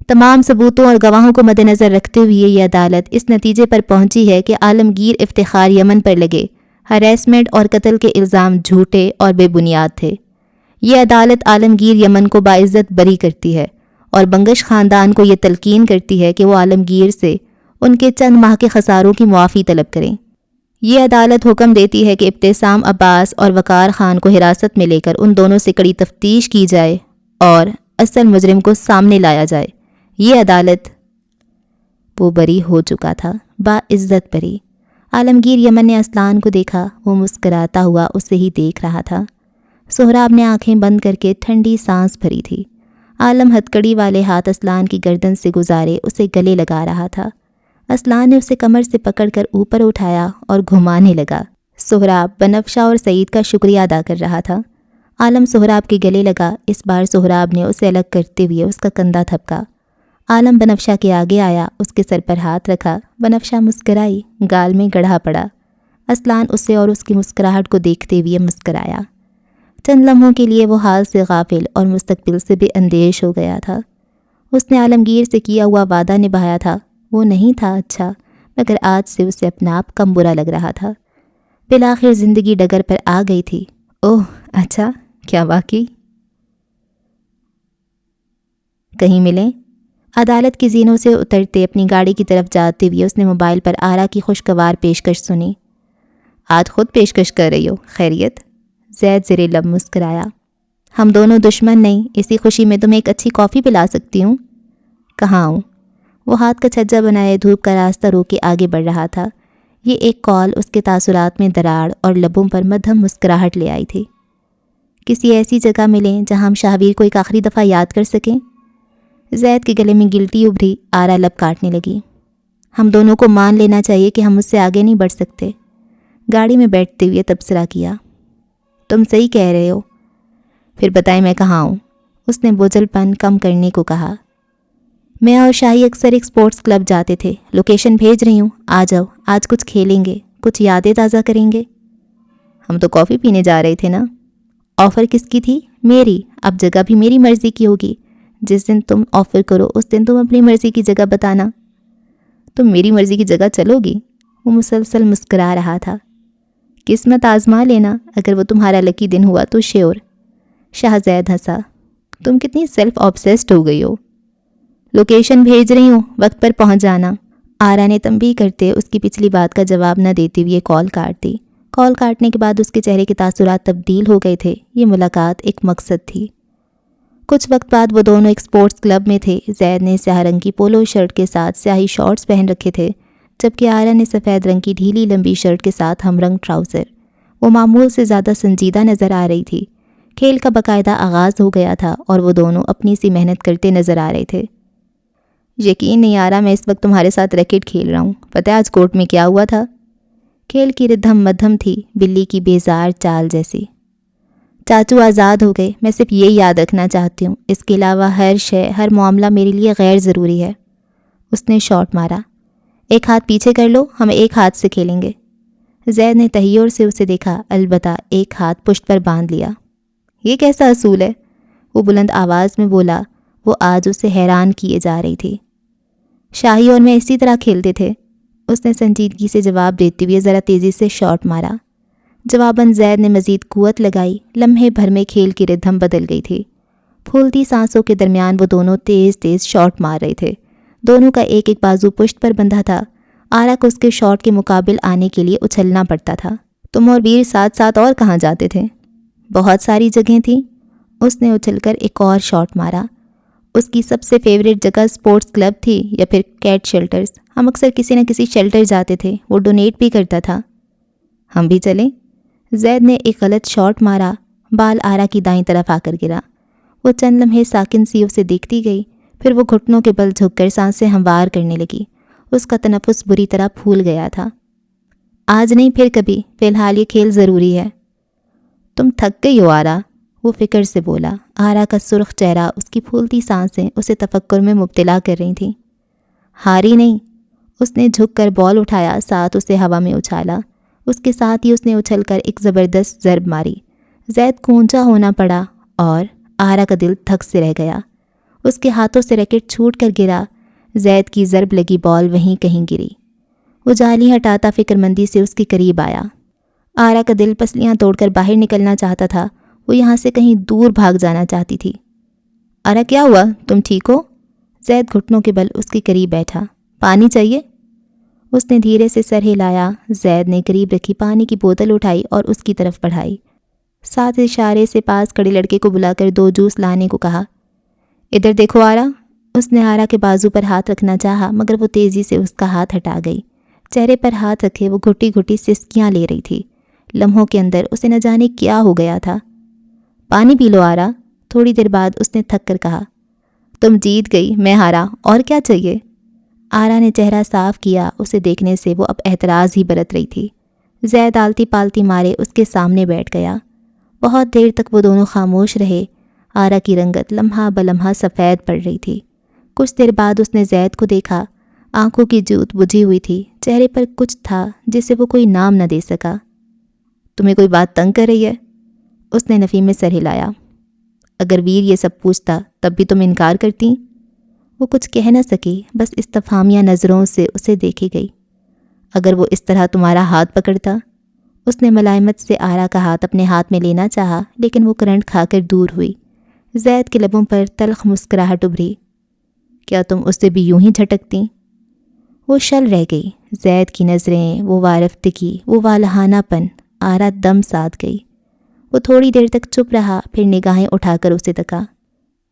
تمام ثبوتوں اور گواہوں کو مد نظر رکھتے ہوئے یہ عدالت اس نتیجے پر پہنچی ہے کہ عالمگیر افتخار یمن پر لگے ہریسمنٹ اور قتل کے الزام جھوٹے اور بے بنیاد تھے۔ یہ عدالت عالمگیر یمن کو باعزت بری کرتی ہے اور بنگش خاندان کو یہ تلقین کرتی ہے کہ وہ عالمگیر سے ان کے چند ماہ کے خساروں کی معافی طلب کریں۔ یہ عدالت حکم دیتی ہے کہ ابتسام عباس اور وقار خان کو حراست میں لے کر ان دونوں سے کڑی تفتیش کی جائے اور اصل مجرم کو سامنے لایا جائے۔ یہ عدالت وہ بری ہو چکا تھا، باعزت بری۔ عالمگیر یمن نے اسلان کو دیکھا، وہ مسکراتا ہوا اسے ہی دیکھ رہا تھا۔ سہراب نے آنکھیں بند کر کے ٹھنڈی سانس بھری تھی۔ عالم ہتکڑی والے ہاتھ اسلان کی گردن سے گزارے اسے گلے لگا رہا تھا۔ اسلان نے اسے کمر سے پکڑ کر اوپر اٹھایا اور گھمانے لگا۔ سہراب بنفشہ اور سعید کا شکریہ ادا کر رہا تھا۔ عالم سہراب کے گلے لگا، اس بار سہراب نے اسے الگ کرتے ہوئے اس کا کندھا تھپکا۔ عالم بنفشہ کے آگے آیا، اس کے سر پر ہاتھ رکھا۔ بنفشہ مسکرائی، گال میں گڑھا پڑا۔ اسلان اسے اور اس کی مسکراہٹ کو دیکھتے ہوئے مسکرایا۔ چند لمحوں کے لیے وہ حال سے غافل اور مستقبل سے بے اندیش ہو گیا تھا۔ اس نے عالمگیر سے کیا ہوا وعدہ نبھایا تھا، وہ نہیں تھا اچھا، مگر آج سے اسے اپنا آپ کم برا لگ رہا تھا۔ بالآخر زندگی ڈگر پر آ گئی تھی۔ اوہ اچھا، کیا واقعی؟ کہیں ملیں؟ عدالت کی زینوں سے اترتے اپنی گاڑی کی طرف جاتے ہوئے اس نے موبائل پر آرا کی خوشگوار پیشکش سنی۔ آج خود پیشکش کر رہی ہو، خیریت؟ زید زیر لب مسکرایا۔ ہم دونوں دشمن نہیں، اسی خوشی میں تمہیں ایک اچھی کافی پلا سکتی ہوں۔ کہاں ہوں؟ وہ ہاتھ کا چھجا بنائے دھوپ کا راستہ رو کے آگے بڑھ رہا تھا۔ یہ ایک کال اس کے تاثرات میں دراڑ اور لبوں پر مدھم مسکراہٹ لے آئی تھی۔ کسی ایسی جگہ ملیں جہاں ہم شاہویر کو ایک آخری دفعہ یاد کر سکیں۔ زید کے گلے میں گلٹی ابھری، آرا لب کاٹنے لگی۔ ہم دونوں کو مان لینا چاہیے کہ ہم اس سے آگے نہیں بڑھ سکتے۔ گاڑی میں بیٹھتے ہوئے تبصرہ کیا۔ تم صحیح کہہ رہے ہو۔ پھر بتائیں میں کہاں ہوں؟ اس نے بوجھل پن کم کرنے کو کہا۔ میں اور شاہی اکثر ایک سپورٹس کلب جاتے تھے، لوکیشن بھیج رہی ہوں، آ جاؤ، آج کچھ کھیلیں گے، کچھ یادیں تازہ کریں گے۔ ہم تو کافی پینے جا رہے تھے نا۔ آفر کس کی تھی؟ میری۔ اب جگہ بھی میری مرضی کی ہوگی۔ جس دن تم آفر کرو اس دن تم اپنی مرضی کی جگہ بتانا۔ تم میری مرضی کی جگہ چلو گی؟ وہ مسلسل مسکرا رہا تھا۔ قسمت آزما لینا، اگر وہ تمہارا لکی دن ہوا تو شیور۔ شاہ زید ہنسا۔ تم کتنی سیلف آبسیسڈ ہو گئی ہو۔ لوکیشن بھیج رہی ہوں، وقت پر پہنچ جانا۔ آرا نے تنبیہ کرتے اس کی پچھلی بات کا جواب نہ دیتے ہوئے کال کاٹ دی۔ کال کاٹنے کے بعد اس کے چہرے کے تاثرات تبدیل ہو گئے تھے۔ یہ ملاقات ایک مقصد تھی۔ کچھ وقت بعد وہ دونوں ایک سپورٹس کلب میں تھے۔ زید نے سیاہ رنگ کی پولو شرٹ کے ساتھ سیاہی شارٹس پہن رکھے تھے، جبکہ آرا نے سفید رنگ کی ڈھیلی لمبی شرٹ کے ساتھ ہم رنگ ٹراؤزر۔ وہ معمول سے زیادہ سنجیدہ نظر آ رہی تھی۔ کھیل کا باقاعدہ آغاز ہو گیا تھا اور وہ دونوں اپنی سی محنت کرتے نظر آ رہے تھے۔ یقین نہیں آ رہا میں اس وقت تمہارے ساتھ ریکٹ کھیل رہا ہوں۔ پتہ ہے آج کورٹ میں کیا ہوا تھا؟ کھیل کی ردھم مدھم تھی، بلی کی بیزار چال جیسی۔ چاچو آزاد ہو گئے، میں صرف یہ یاد رکھنا چاہتی ہوں، اس کے علاوہ ہر شے، ہر معاملہ میرے لیے غیر ضروری ہے۔ اس نے شاٹ مارا۔ ایک ہاتھ پیچھے کر لو، ہم ایک ہاتھ سے کھیلیں گے۔ زید نے تحیر سے اسے دیکھا، البتہ ایک ہاتھ پشت پر باندھ لیا۔ یہ کیسا اصول ہے؟ وہ بلند آواز میں بولا۔ وہ آج اسے حیران کیے جا رہی تھی۔ شاہی اور میں اسی طرح کھیلتے تھے، اس نے سنجیدگی سے جواب دیتے ہوئے ذرا تیزی سے شاٹ مارا۔ جواباً زید نے مزید قوت لگائی۔ لمحے بھر میں کھیل کی ردھم بدل گئی تھی۔ پھولتی سانسوں کے درمیان وہ دونوں تیز تیز شاٹ مار رہے تھے۔ دونوں کا ایک ایک بازو پشت پر بندھا تھا۔ آرا کو اس کے شاٹ کے مقابل آنے کے لیے اچھلنا پڑتا تھا۔ تم اور ویر ساتھ ساتھ اور کہاں جاتے تھے؟ بہت ساری جگہیں تھیں۔ اس نے اچھل کر ایک اور شاٹ مارا۔ اس کی سب سے فیوریٹ جگہ سپورٹس کلب تھی یا پھر کیٹ شیلٹرز؟ ہم اکثر کسی نہ کسی شیلٹر جاتے تھے، وہ ڈونیٹ بھی کرتا تھا۔ ہم بھی چلیں؟ زید نے ایک غلط شاٹ مارا۔ بال آرا کی دائیں طرف آ کر گرا۔ وہ چند لمحے ساکن سی اسے دیکھتی گئی، پھر وہ گھٹنوں کے بل جھک کر سانسیں ہموار کرنے لگی۔ اس کا تنفس بری طرح پھول گیا تھا۔ آج نہیں پھر کبھی، فی الحال یہ کھیل ضروری ہے۔ تم تھک گئی ہو آرا، وہ فکر سے بولا۔ آرا کا سرخ چہرہ، اس کی پھولتی سانسیں اسے تفکر میں مبتلا کر رہی تھیں۔ ہاری نہیں، اس نے جھک کر بال اٹھایا، ساتھ اسے ہوا میں اچھالا۔ اس کے ساتھ ہی اس نے اچھل کر ایک زبردست ضرب ماری۔ زید کو اونچا ہونا پڑا اور آرا کا دل دھک سے رہ گیا۔ اس کے ہاتھوں سے ریکٹ چھوٹ کر گرا۔ زید کی ضرب لگی بال وہیں کہیں گری۔ وہ جالی ہٹاتا فکر مندی سے اس کے قریب آیا۔ آرا کا دل پسلیاں توڑ کر باہر نکلنا چاہتا تھا۔ وہ یہاں سے کہیں دور بھاگ جانا چاہتی تھی۔ آرا کیا ہوا؟ تم ٹھیک ہو؟ زید گھٹنوں کے بل اس کے قریب بیٹھا۔ پانی چاہیے؟ اس نے دھیرے سے سر ہلایا۔ زید نے قریب رکھی پانی کی بوتل اٹھائی اور اس کی طرف بڑھائی۔ ساتھ اشارے سے پاس کھڑے لڑکے کو بلا کر 2 جوس لانے کو کہا۔ ادھر دیکھو آرا۔ اس نے آرا کے بازو پر ہاتھ رکھنا چاہا مگر وہ تیزی سے اس کا ہاتھ ہٹا گئی۔ چہرے پر ہاتھ رکھے وہ گھٹی گھٹی سسکیاں لے رہی تھی۔ لمحوں کے اندر اسے نہ جانے کیا ہو گیا تھا۔ پانی پی لو آرا، تھوڑی دیر بعد اس نے تھک کر کہا۔ تم جیت گئی، میں ہارا، اور کیا چاہیے؟ آرا نے چہرہ صاف کیا۔ اسے دیکھنے سے وہ اب اعتراض ہی برت رہی تھی۔ زید آلتی پالتی مارے اس کے سامنے بیٹھ گیا۔ بہت دیر تک وہ دونوں خاموش رہے۔ آرا کی رنگت لمحہ بلمحہ سفید پڑ رہی تھی۔ کچھ دیر بعد اس نے زید کو دیکھا۔ آنکھوں کی جوت بجھی ہوئی تھی، چہرے پر کچھ تھا جسے وہ کوئی نام نہ دے سکا۔ تمہیں کوئی بات تنگ کر رہی ہے؟ اس نے نفی میں سر ہلایا۔ اگر ویر یہ سب پوچھتا تب بھی تم انکار کرتی؟ وہ کچھ کہہ نہ سکی، بس استفہامیہ نظروں سے اسے دیکھی گئی۔ اگر وہ اس طرح تمہارا ہاتھ پکڑتا؟ اس نے ملائمت سے آرا کا ہاتھ اپنے ہاتھ میں لینا چاہا لیکن وہ کرنٹ کھا کر دور ہوئی۔ زید کے لبوں پر تلخ مسکراہٹ ابھری۔ کیا تم اس سے بھی یوں ہی جھٹکتی؟ وہ شل رہ گئی۔ زید کی نظریں، وہ وارفتگی، وہ والہانہ پن، آرا دم ساتھ گئی۔ وہ تھوڑی دیر تک چپ رہا، پھر نگاہیں اٹھا کر اسے تکا۔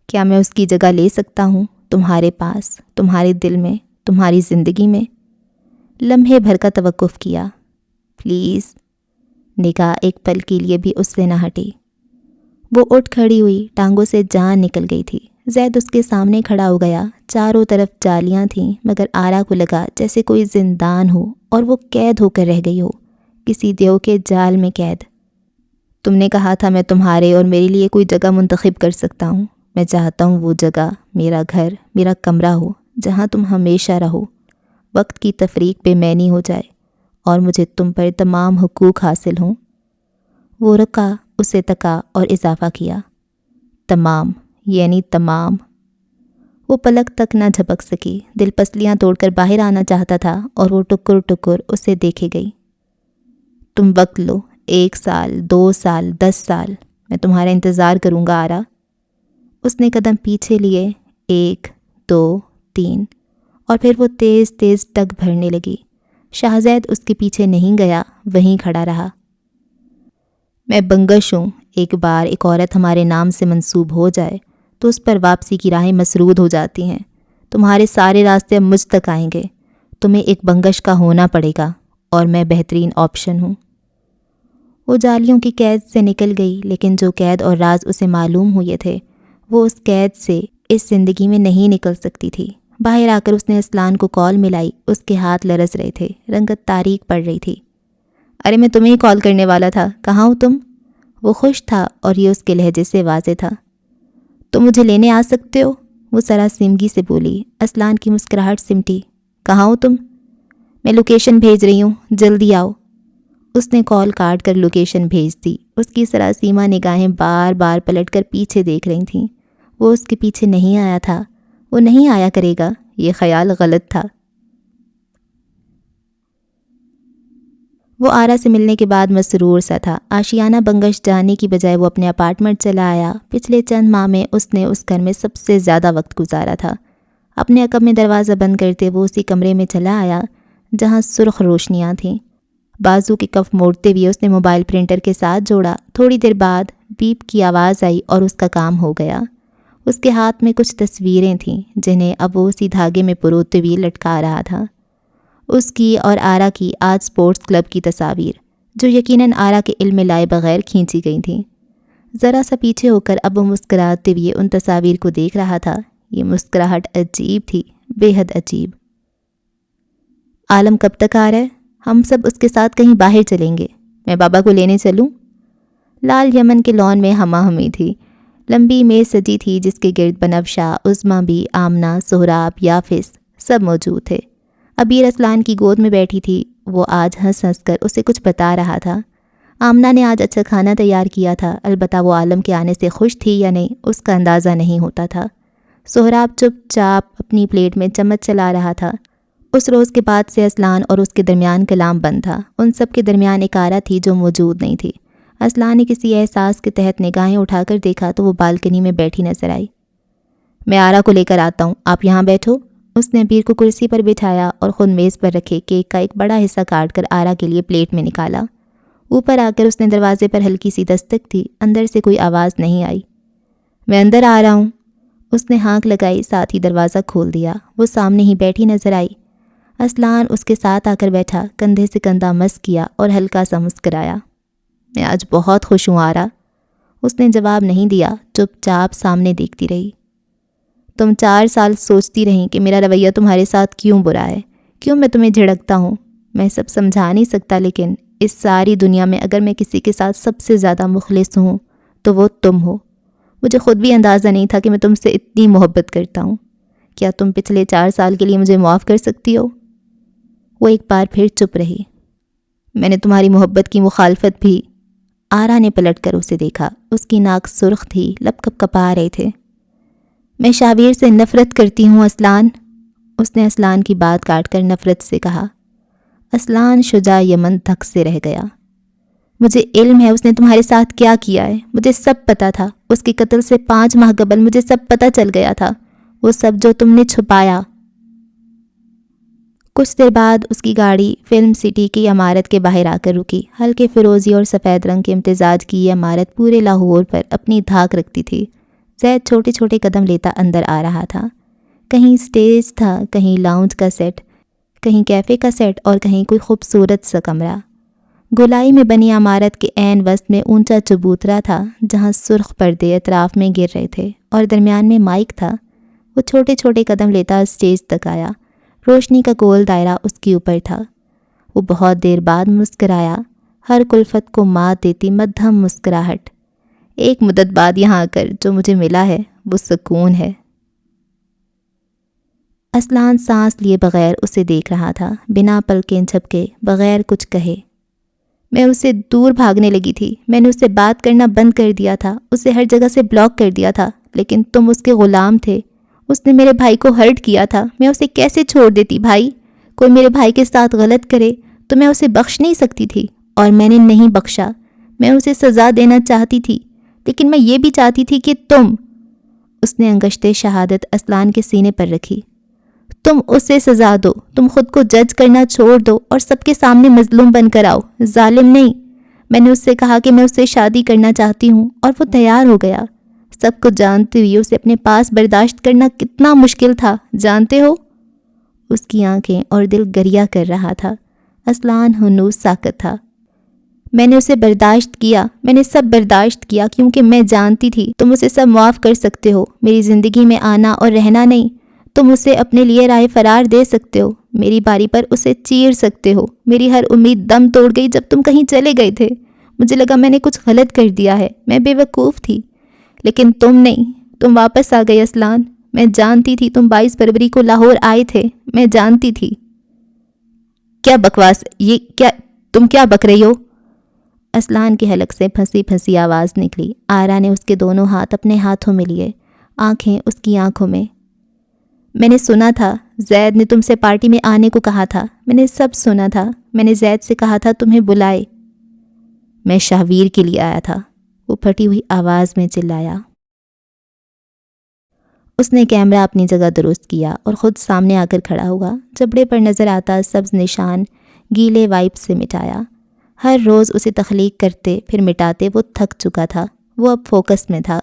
کیا میں اس کی جگہ لے سکتا ہوں تمہارے پاس، تمہارے دل میں، تمہاری زندگی میں؟ لمحے بھر کا توقف کیا۔ پلیز۔ نگاہ ایک پل کے لیے بھی اس سے نہ ہٹی۔ وہ اٹھ کھڑی ہوئی، ٹانگوں سے جان نکل گئی تھی۔ زید اس کے سامنے کھڑا ہو گیا۔ چاروں طرف جالیاں تھیں مگر آرا کو لگا جیسے کوئی زندان ہو اور وہ قید ہو کر رہ گئی ہو، کسی دیو کے جال میں قید۔ تم نے کہا تھا میں تمہارے اور میرے لیے کوئی جگہ منتخب کر سکتا ہوں۔ میں چاہتا ہوں وہ جگہ میرا گھر، میرا کمرہ ہو جہاں تم ہمیشہ رہو، وقت کی تفریق بے معنی ہو جائے اور مجھے تم پر تمام حقوق حاصل ہوں۔ وہ رکا، اسے تکا اور اضافہ کیا۔ تمام، یعنی تمام۔ وہ پلک تک نہ جھپک سکی، دل پسلیاں توڑ کر باہر آنا چاہتا تھا اور وہ ٹکر ٹکر اسے دیکھے گئی۔ تم وقت لو، 1 سال، 2 سال، 10 سال، میں تمہارا انتظار کروں گا آرا۔ اس نے قدم پیچھے لیے، 1، 2، 3، اور پھر وہ تیز تیز ٹگ بھرنے لگی۔ شاہزید اس کے پیچھے نہیں گیا، وہیں کھڑا رہا۔ میں بنگش ہوں، ایک بار ایک عورت ہمارے نام سے منسوب ہو جائے تو اس پر واپسی کی راہیں مسرود ہو جاتی ہیں۔ تمہارے سارے راستے اب مجھ تک آئیں گے، تمہیں ایک بنگش کا ہونا پڑے گا اور میں بہترین آپشن ہوں۔ وہ جالیوں کی قید سے نکل گئی، لیکن جو قید اور راز اسے معلوم ہوئے تھے وہ اس قید سے اس زندگی میں نہیں نکل سکتی تھی۔ باہر آ کر اس نے اسلان کو کال ملائی۔ اس کے ہاتھ لرز رہے تھے، رنگت تاریک پڑ رہی تھی۔ ارے میں تمہیں ہی کال کرنے والا تھا، کہاں ہو تم؟ وہ خوش تھا اور یہ اس کے لہجے سے واضح تھا۔ تم مجھے لینے آ سکتے ہو؟ وہ سراسیمگی سے بولی۔ اسلان کی مسکراہٹ سمٹی۔ کہاں ہو تم؟ میں لوکیشن بھیج رہی ہوں، جلدی آؤ۔ اس نے کال کاٹ کر لوکیشن بھیج دی۔ اس کی سراسیمہ نگاہیں بار بار پلٹ کر پیچھے دیکھ رہی تھیں۔ وہ اس کے پیچھے نہیں آیا تھا، وہ نہیں آیا کرے گا، یہ خیال غلط تھا۔ وہ آرا سے ملنے کے بعد مسرور سا تھا۔ آشیانہ بنگش جانے کی بجائے وہ اپنے اپارٹمنٹ چلا آیا۔ پچھلے چند ماہ میں اس نے اس گھر میں سب سے زیادہ وقت گزارا تھا۔ اپنے عقب میں دروازہ بند کرتے وہ اسی کمرے میں چلا آیا جہاں سرخ روشنیاں تھیں۔ بازو کی کف موڑتے ہوئے اس نے موبائل پرنٹر کے ساتھ جوڑا۔ تھوڑی دیر بعد بیپ کی آواز آئی اور اس کا کام ہو گیا۔ اس کے ہاتھ میں کچھ تصویریں تھیں جنہیں اب وہ اسی دھاگے میں پروتے ہوئے لٹکا رہا تھا۔ اس کی اور آرا کی آج سپورٹس کلب کی تصاویر، جو یقیناً آرا کے علم میں لائے بغیر کھینچی گئی تھیں۔ ذرا سا پیچھے ہو کر اب وہ مسکراتے ہوئے ان تصاویر کو دیکھ رہا تھا۔ یہ مسکراہٹ عجیب تھی، بے حد عجیب۔ عالم کب تک آ رہا ہے؟ ہم سب اس کے ساتھ کہیں باہر چلیں گے۔ میں بابا کو لینے چلوں؟ لال یمن کے لان میں ہما ہمی تھی۔ لمبی میز سجی تھی جس کے گرد بنفشہ، عظمیٰ بھی، آمنہ، سہراب، یافس سب موجود تھے۔ عبیر اسلان کی گود میں بیٹھی تھی۔ وہ آج ہنس ہنس کر اسے کچھ بتا رہا تھا۔ آمنہ نے آج اچھا کھانا تیار کیا تھا، البتہ وہ عالم کے آنے سے خوش تھی یا نہیں اس کا اندازہ نہیں ہوتا تھا۔ سہراب چپ چاپ اپنی پلیٹ میں چمچ چلا رہا تھا۔ اس روز کے بعد سے اسلان اور اس کے درمیان کلام بند تھا۔ ان سب کے درمیان ایک آرا تھی جو موجود نہیں تھی۔ اسلان نے کسی احساس کے تحت نگاہیں اٹھا کر دیکھا تو وہ بالکنی میں بیٹھی نظر آئی۔ میں آرا کو لے کر آتا ہوں، آپ یہاں بیٹھو۔ اس نے عبیر کو کرسی پر بٹھایا اور خود میز پر رکھے کیک کا ایک بڑا حصہ کاٹ کر آرا کے لیے پلیٹ میں نکالا۔ اوپر آ کر اس نے دروازے پر ہلکی سی دستک دی۔ اندر سے کوئی آواز نہیں آئی۔ میں اندر آ رہا ہوں۔ اس نے ہانک لگائی، ساتھ ہی دروازہ کھول دیا۔ وہ سامنے ہی بیٹھی نظر آئی۔ اسلان اس کے ساتھ آ کر بیٹھا، کندھے سے کندھا مس کیا اور ہلکا سا مسکرایا۔ میں آج بہت خوش ہوں آرا۔ اس نے جواب نہیں دیا، چپ چاپ سامنے دیکھتی رہی۔ تم 4 سال سوچتی رہیں کہ میرا رویہ تمہارے ساتھ کیوں برا ہے، کیوں میں تمہیں جھڑکتا ہوں۔ میں سب سمجھا نہیں سکتا، لیکن اس ساری دنیا میں اگر میں کسی کے ساتھ سب سے زیادہ مخلص ہوں تو وہ تم ہو۔ مجھے خود بھی اندازہ نہیں تھا کہ میں تم سے اتنی محبت کرتا ہوں۔ کیا تم پچھلے 4 سال کے لیے مجھے معاف کر سکتی ہو؟ وہ ایک بار پھر چپ رہی۔ میں نے تمہاری محبت کی مخالفت بھی۔ آرا نے پلٹ کر اسے دیکھا۔ اس کی ناک سرخ تھی، لب کپ کپا رہے تھے۔ میں شابیر سے نفرت کرتی ہوں اسلان۔ اس نے اسلان کی بات کاٹ کر نفرت سے کہا۔ اسلان شجاع یمن دھک سے رہ گیا۔ مجھے علم ہے اس نے تمہارے ساتھ کیا کیا ہے، مجھے سب پتا تھا۔ اس کے قتل سے 5 ماہ قبل مجھے سب پتا چل گیا تھا، وہ سب جو تم نے چھپایا۔ کچھ دیر بعد اس کی گاڑی فلم سٹی کی عمارت کے باہر آ کر رکی۔ ہلکے فیروزی اور سفید رنگ کے امتزاج کی یہ عمارت پورے لاہور پر اپنی دھاک رکھتی تھی۔ زید چھوٹے چھوٹے قدم لیتا اندر آ رہا تھا۔ کہیں سٹیج تھا، کہیں لاؤنج کا سیٹ، کہیں کیفے کا سیٹ اور کہیں کوئی خوبصورت سا کمرہ۔ گولائی میں بنی عمارت کے عین وسط میں اونچا چبوترا تھا جہاں سرخ پردے اطراف میں گر رہے تھے اور درمیان میں مائک تھا۔ وہ چھوٹے چھوٹے قدم لیتا اسٹیج تک آیا۔ روشنی کا گول دائرہ اس کے اوپر تھا۔ وہ بہت دیر بعد مسکرایا، ہر کلفت کو مات دیتی مدھم مسکراہٹ۔ ایک مدت بعد یہاں آ کر جو مجھے ملا ہے وہ سکون ہے۔ اسلان سانس لیے بغیر اسے دیکھ رہا تھا، بنا پلکیں جھپکے، بغیر کچھ کہے۔ میں اسے دور بھاگنے لگی تھی، میں نے اس سے بات کرنا بند کر دیا تھا، اسے ہر جگہ سے بلاک کر دیا تھا، لیکن تم اس کے غلام تھے۔ اس نے میرے بھائی کو ہرٹ کیا تھا، میں اسے کیسے چھوڑ دیتی بھائی؟ کوئی میرے بھائی کے ساتھ غلط کرے تو میں اسے بخش نہیں سکتی تھی، اور میں نے نہیں بخشا۔ میں اسے سزا دینا چاہتی تھی، لیکن میں یہ بھی چاہتی تھی کہ تم۔ اس نے انگشتِ شہادت اسلان کے سینے پر رکھی۔ تم اسے سزا دو، تم خود کو جج کرنا چھوڑ دو اور سب کے سامنے مظلوم بن کر آؤ، ظالم نہیں۔ میں نے اس سے کہا کہ میں اس سے شادی کرنا چاہتی ہوں اور وہ تیار ہو گیا۔ سب کو جانتے ہوئے اسے اپنے پاس برداشت کرنا کتنا مشکل تھا، جانتے ہو؟ اس کی آنکھیں اور دل گریا کر رہا تھا۔ اسلان ہنوز ساکت تھا۔ میں نے اسے برداشت کیا، میں نے سب برداشت کیا کیونکہ میں جانتی تھی تم اسے سب معاف کر سکتے ہو، میری زندگی میں آنا اور رہنا نہیں۔ تم اسے اپنے لیے راہ فرار دے سکتے ہو، میری باری پر اسے چیر سکتے ہو۔ میری ہر امید دم توڑ گئی جب تم کہیں چلے گئے تھے۔ مجھے لگا میں نے کچھ غلط کر دیا ہے، میں بے وقوف تھی، لیکن تم نہیں، تم واپس آ گئے اسلان۔ میں جانتی تھی تم 22 فروری کو لاہور آئے تھے، میں جانتی تھی۔ کیا بکواس، یہ کیا تم کیا بک رہی ہو؟ اسلان کے حلق سے پھنسی پھنسی آواز نکلی۔ آرا نے اس کے دونوں ہاتھ اپنے ہاتھوں میں لیے، آنکھیں اس کی آنکھوں میں۔ میں نے سنا تھا زید نے تم سے پارٹی میں آنے کو کہا تھا، میں نے سب سنا تھا۔ میں نے زید سے کہا تھا تمہیں بلائے۔ میں شاہویر کے لیے آیا تھا، وہ پھٹی ہوئی آواز میں چلایا۔ اس نے کیمرہ اپنی جگہ درست کیا اور خود سامنے آ کر کھڑا ہوا۔ جبڑے پر نظر آتا سبز نشان گیلے وائپ سے مٹایا۔ ہر روز اسے تخلیق کرتے پھر مٹاتے وہ تھک چکا تھا۔ وہ اب فوکس میں تھا،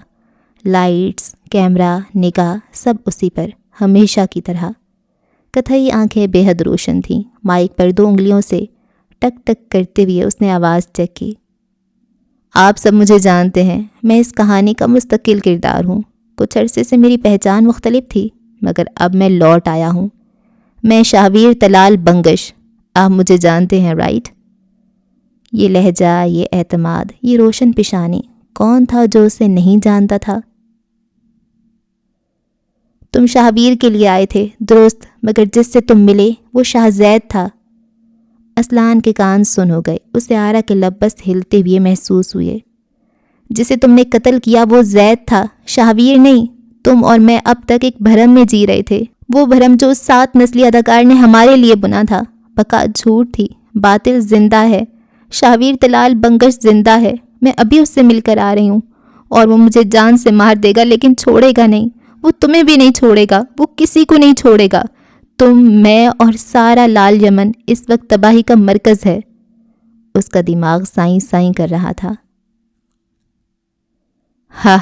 لائٹس، کیمرہ، نگاہ سب اسی پر، ہمیشہ کی طرح۔ کتھئی آنکھیں بے حد روشن تھیں۔ مائک پر 2 انگلیوں سے ٹک ٹک کرتے ہوئے اس نے آواز چیک کی۔ آپ سب مجھے جانتے ہیں، میں اس کہانی کا مستقل کردار ہوں۔ کچھ عرصے سے میری پہچان مختلف تھی، مگر اب میں لوٹ آیا ہوں۔ میں شاہویر طلال بنگش، آپ مجھے جانتے ہیں رائٹ؟ یہ لہجہ، یہ اعتماد، یہ روشن پیشانی، کون تھا جو اسے نہیں جانتا تھا؟ تم شاہویر کے لیے آئے تھے درست، مگر جس سے تم ملے وہ شاہ زید تھا۔ اسلان کے کان سن ہو گئے، اسے آرا کے لب بس ہلتے ہوئے محسوس ہوئے۔ جسے تم نے قتل کیا وہ زید تھا، شاہویر نہیں۔ تم اور میں اب تک ایک بھرم میں جی رہے تھے، وہ بھرم جو اس 7 نسلی اداکار نے ہمارے لیے بنا تھا۔ بقا جھوٹ تھی، باطل زندہ ہے، شاہویر تلال بنگش زندہ ہے۔ میں ابھی اس سے مل کر آ رہی ہوں، اور وہ مجھے جان سے مار دے گا لیکن چھوڑے گا نہیں۔ وہ تمہیں بھی نہیں چھوڑے گا، وہ کسی کو نہیں چھوڑے گا۔ تم، میں اور سارا لال یمن اس وقت تباہی کا مرکز ہے۔ اس کا دماغ سائیں سائیں کر رہا تھا۔ ہاں،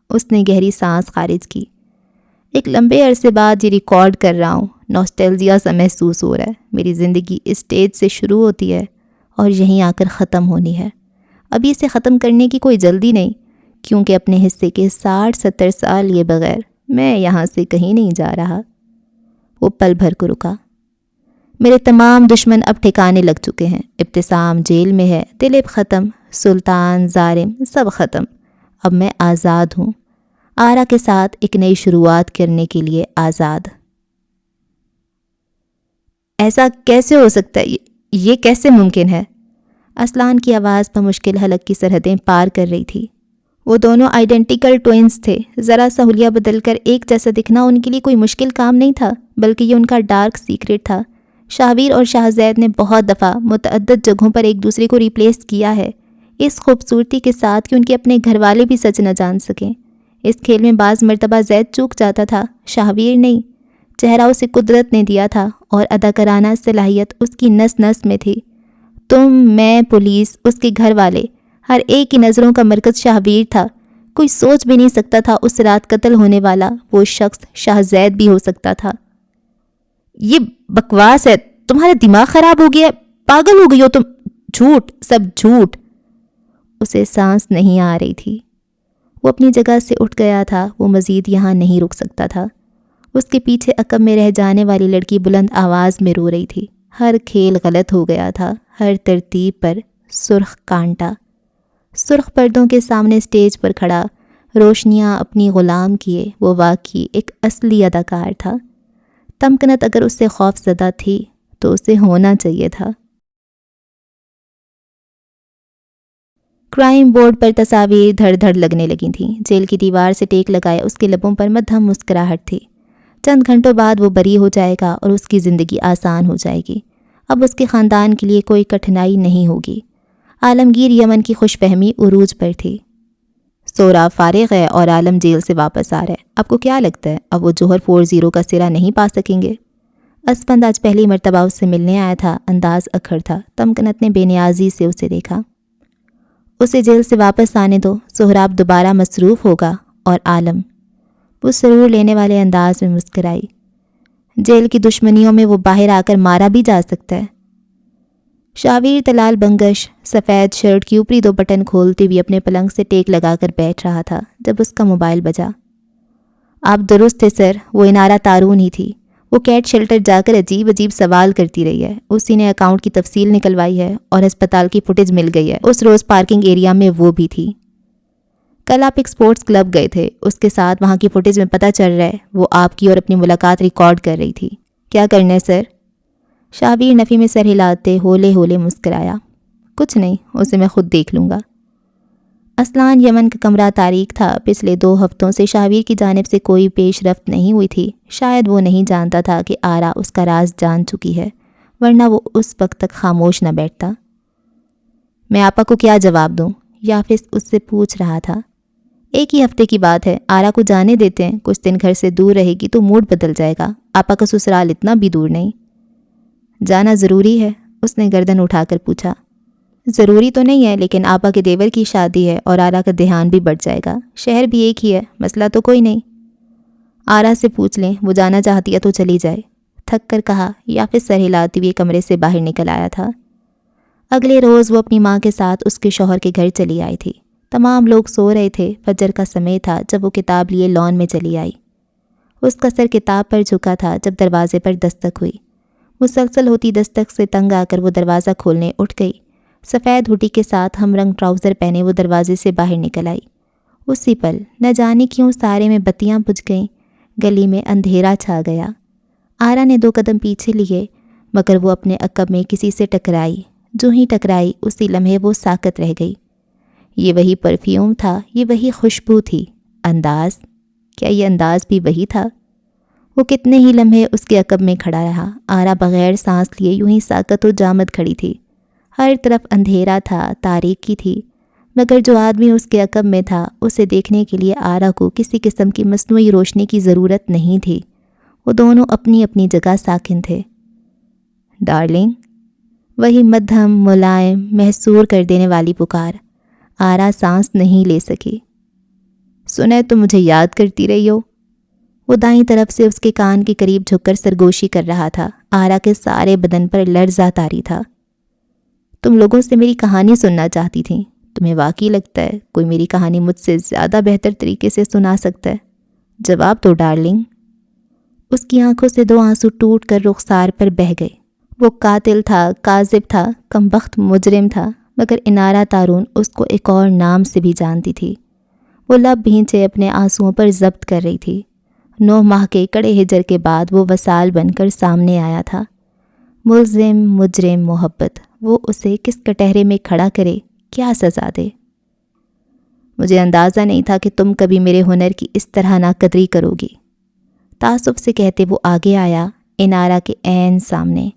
اس نے گہری سانس خارج کی۔ ایک لمبے عرصے بعد یہ ریکارڈ کر رہا ہوں، نوسٹیلجیا سا محسوس ہو رہا ہے۔ میری زندگی اس اسٹیج سے شروع ہوتی ہے اور یہیں آ کر ختم ہونی ہے۔ ابھی اسے ختم کرنے کی کوئی جلدی نہیں، کیونکہ اپنے حصے کے 60-70 سال لیے بغیر میں یہاں سے کہیں نہیں جا رہا۔ وہ پل بھر کو رکا۔ میرے تمام دشمن اب ٹھکانے لگ چکے ہیں۔ ابتسام جیل میں ہے، دلیپ ختم، سلطان، ظالم، سب ختم۔ اب میں آزاد ہوں، آرا کے ساتھ ایک نئی شروعات کرنے کے لیے آزاد۔ ایسا کیسے ہو سکتا ہے؟ یہ کیسے ممکن ہے؟ اسلان کی آواز بمشکل حلق کی سرحدیں پار کر رہی تھی۔ وہ دونوں آئیڈینٹیکل ٹوئنز تھے۔ ذرا سا حلیہ بدل کر ایک جیسا دکھنا ان کے لیے کوئی مشکل کام نہیں تھا، بلکہ یہ ان کا ڈارک سیکرٹ تھا۔ شاہویر اور شاہ زید نے بہت دفعہ متعدد جگہوں پر ایک دوسرے کو ریپلیس کیا ہے، اس خوبصورتی کے ساتھ کہ ان کے اپنے گھر والے بھی سچ نہ جان سکیں۔ اس کھیل میں بعض مرتبہ زید چوک جاتا تھا، شاہویر نہیں۔ چہرہ اسے قدرت نے دیا تھا اور اداکارانہ صلاحیت اس کی نس نس میں تھی۔ تم، میں، پولیس، اس کے گھر والے، ہر ایک کی نظروں کا مرکز شاہویر تھا۔ کوئی سوچ بھی نہیں سکتا تھا اس رات قتل ہونے والا وہ شخص شاہ زید بھی ہو سکتا تھا۔ یہ بکواس ہے، تمہارا دماغ خراب ہو گیا ہے، پاگل ہو گئی ہو تم، جھوٹ، سب جھوٹ۔ اسے سانس نہیں آ رہی تھی۔ وہ اپنی جگہ سے اٹھ گیا تھا، وہ مزید یہاں نہیں رک سکتا تھا۔ اس کے پیچھے عقب میں رہ جانے والی لڑکی بلند آواز میں رو رہی تھی۔ ہر کھیل غلط ہو گیا تھا، ہر ترتیب پر سرخ کانٹا۔ سرخ پردوں کے سامنے اسٹیج پر کھڑا، روشنیاں اپنی غلام کیے، وہ واقعی ایک اصلی اداکار تھا۔ تمکنت اگر اس سے خوف زدہ تھی تو اسے ہونا چاہیے تھا۔ کرائم بورڈ پر تصاویر دھڑ دھڑ لگنے لگی تھیں۔ جیل کی دیوار سے ٹیک لگائے اس کے لبوں پر مدھم مسکراہٹ تھی۔ چند گھنٹوں بعد وہ بری ہو جائے گا اور اس کی زندگی آسان ہو جائے گی۔ اب اس کے خاندان کے لیے کوئی کٹھنائی نہیں ہوگی۔ عالمگیر یمن کی خوش فہمی عروج پر تھی۔ سورا فارغ ہے اور عالم جیل سے واپس آ رہا ہے۔ آپ کو کیا لگتا ہے اب وہ جوہر 40 کا سرا نہیں پا سکیں گے؟ اسپند آج پہلی مرتبہ اس سے ملنے آیا تھا، انداز اکھڑ تھا۔ تمکنت نے بے نیازی سے اسے دیکھا۔ اسے جیل سے واپس آنے دو، سہراب دوبارہ مصروف ہوگا اور عالم۔ وہ سرور لینے والے انداز میں مسکرائی۔ جیل کی دشمنیوں میں وہ باہر آ کر مارا بھی جا سکتا ہے۔ شاہویر تلال بنگش سفید شرٹ کی اوپری 2 بٹن کھولتے ہوئے اپنے پلنگ سے ٹیک لگا کر بیٹھ رہا تھا جب اس کا موبائل بجا۔ آپ درست تھے سر، وہ انارہ تارون ہی تھی۔ وہ کیٹ شیلٹر جا کر عجیب عجیب سوال کرتی رہی ہے۔ اسی نے اکاؤنٹ کی تفصیل نکلوائی ہے اور ہسپتال کی فوٹیج مل گئی ہے۔ اس روز پارکنگ ایریا میں وہ بھی تھی۔ کل آپ ایک سپورٹس کلب گئے تھے، اس کے ساتھ وہاں کی فوٹیج میں پتہ چل رہا ہے وہ آپ کی اور اپنی ملاقات ریکارڈ کر رہی تھی۔ کیا کرنا ہے سر؟ شاہویر نفی میں سر ہلاتے ہولے ہولے مسکرایا۔ کچھ نہیں، اسے میں خود دیکھ لوں گا۔ اسلان یمن کا کمرہ تاریک تھا۔ پچھلے 2 ہفتوں سے شاہویر کی جانب سے کوئی پیش رفت نہیں ہوئی تھی۔ شاید وہ نہیں جانتا تھا کہ آرا اس کا راز جان چکی ہے، ورنہ وہ اس وقت تک خاموش نہ بیٹھتا۔ میں آپا کو کیا جواب دوں؟ یافس اس سے پوچھ رہا تھا۔ ایک ہی ہفتے کی بات ہے، آرا کو جانے دیتے ہیں، کچھ دن گھر سے دور رہے گی تو موڈ بدل جائے گا۔ آپا کا سسرال اتنا بھی دور نہیں۔ جانا ضروری ہے؟ اس نے گردن اٹھا کر پوچھا۔ ضروری تو نہیں ہے، لیکن آپا کے دیور کی شادی ہے اور آرا کا دھیان بھی بڑھ جائے گا۔ شہر بھی ایک ہی ہے، مسئلہ تو کوئی نہیں۔ آرا سے پوچھ لیں، وہ جانا چاہتی ہے تو چلی جائے، تھک کر کہا یا پھر سر ہلاتی ہوئے کمرے سے باہر نکل آیا تھا۔ اگلے روز وہ اپنی ماں کے ساتھ اس کے شوہر کے گھر چلی آئی تھی۔ تمام لوگ سو رہے تھے۔ فجر کا سمے تھا جب وہ کتاب لیے لان میں چلی آئی۔ اس کا سر کتاب پر جھکا تھا جب دروازے پر دستک ہوئی۔ مسلسل ہوتی دستک سے تنگ آ کر وہ دروازہ کھولنے اٹھ گئی۔ سفید ہوڈی کے ساتھ ہم رنگ ٹراؤزر پہنے وہ دروازے سے باہر نکل آئی۔ اسی پل نہ جانے کیوں سارے میں بتیاں بجھ گئیں، گلی میں اندھیرا چھا گیا۔ آرا نے 2 قدم پیچھے لیے مگر وہ اپنے عقب میں کسی سے ٹکرائی۔ جو ہی ٹکرائی اسی لمحے وہ ساکت رہ گئی۔ یہ وہی پرفیوم تھا، یہ وہی خوشبو تھی۔ انداز، کیا یہ انداز بھی وہی تھا؟ وہ کتنے ہی لمحے اس کے عقب میں کھڑا رہا۔ آرا بغیر سانس لیے یوں ہی ساکت و جامد کھڑی تھی۔ ہر طرف اندھیرا تھا، تاریکی تھی، مگر جو آدمی اس کے عقب میں تھا اسے دیکھنے کے لیے آرا کو کسی قسم کی مصنوعی روشنی کی ضرورت نہیں تھی۔ وہ دونوں اپنی اپنی جگہ ساکن تھے۔ ڈارلنگ، وہی مدھم، ملائم، محصور کر دینے والی پکار۔ آرا سانس نہیں لے سکی۔ سنا تو مجھے یاد کرتی رہی ہو؟ وہ دائیں طرف سے اس کے کان کے قریب جھک کر سرگوشی کر رہا تھا۔ آرا کے سارے بدن پر لرزہ طاری تھا۔ تم لوگوں سے میری کہانی سننا چاہتی تھیں۔ تمہیں واقعی لگتا ہے کوئی میری کہانی مجھ سے زیادہ بہتر طریقے سے سنا سکتا ہے؟ جواب دو ڈارلنگ۔ اس کی آنکھوں سے 2 آنسو ٹوٹ کر رخسار پر بہہ گئے۔ وہ قاتل تھا، کاذب تھا، کمبخت مجرم تھا، مگر انارا تارون اس کو ایک اور نام سے بھی جانتی تھی۔ وہ لب بھینچے اپنے آنسوؤں پر ضبط کر رہی تھی۔ 9 ماہ کے کڑے ہجر کے بعد وہ وصال بن کر سامنے آیا تھا۔ ملزم، مجرم، محبت، وہ اسے کس کٹہرے میں کھڑا کرے، کیا سزا دے؟ مجھے اندازہ نہیں تھا کہ تم کبھی میرے ہنر کی اس طرح ناقدری کرو گی، تعصب سے کہتے وہ آگے آیا، انارا کے عین سامنے۔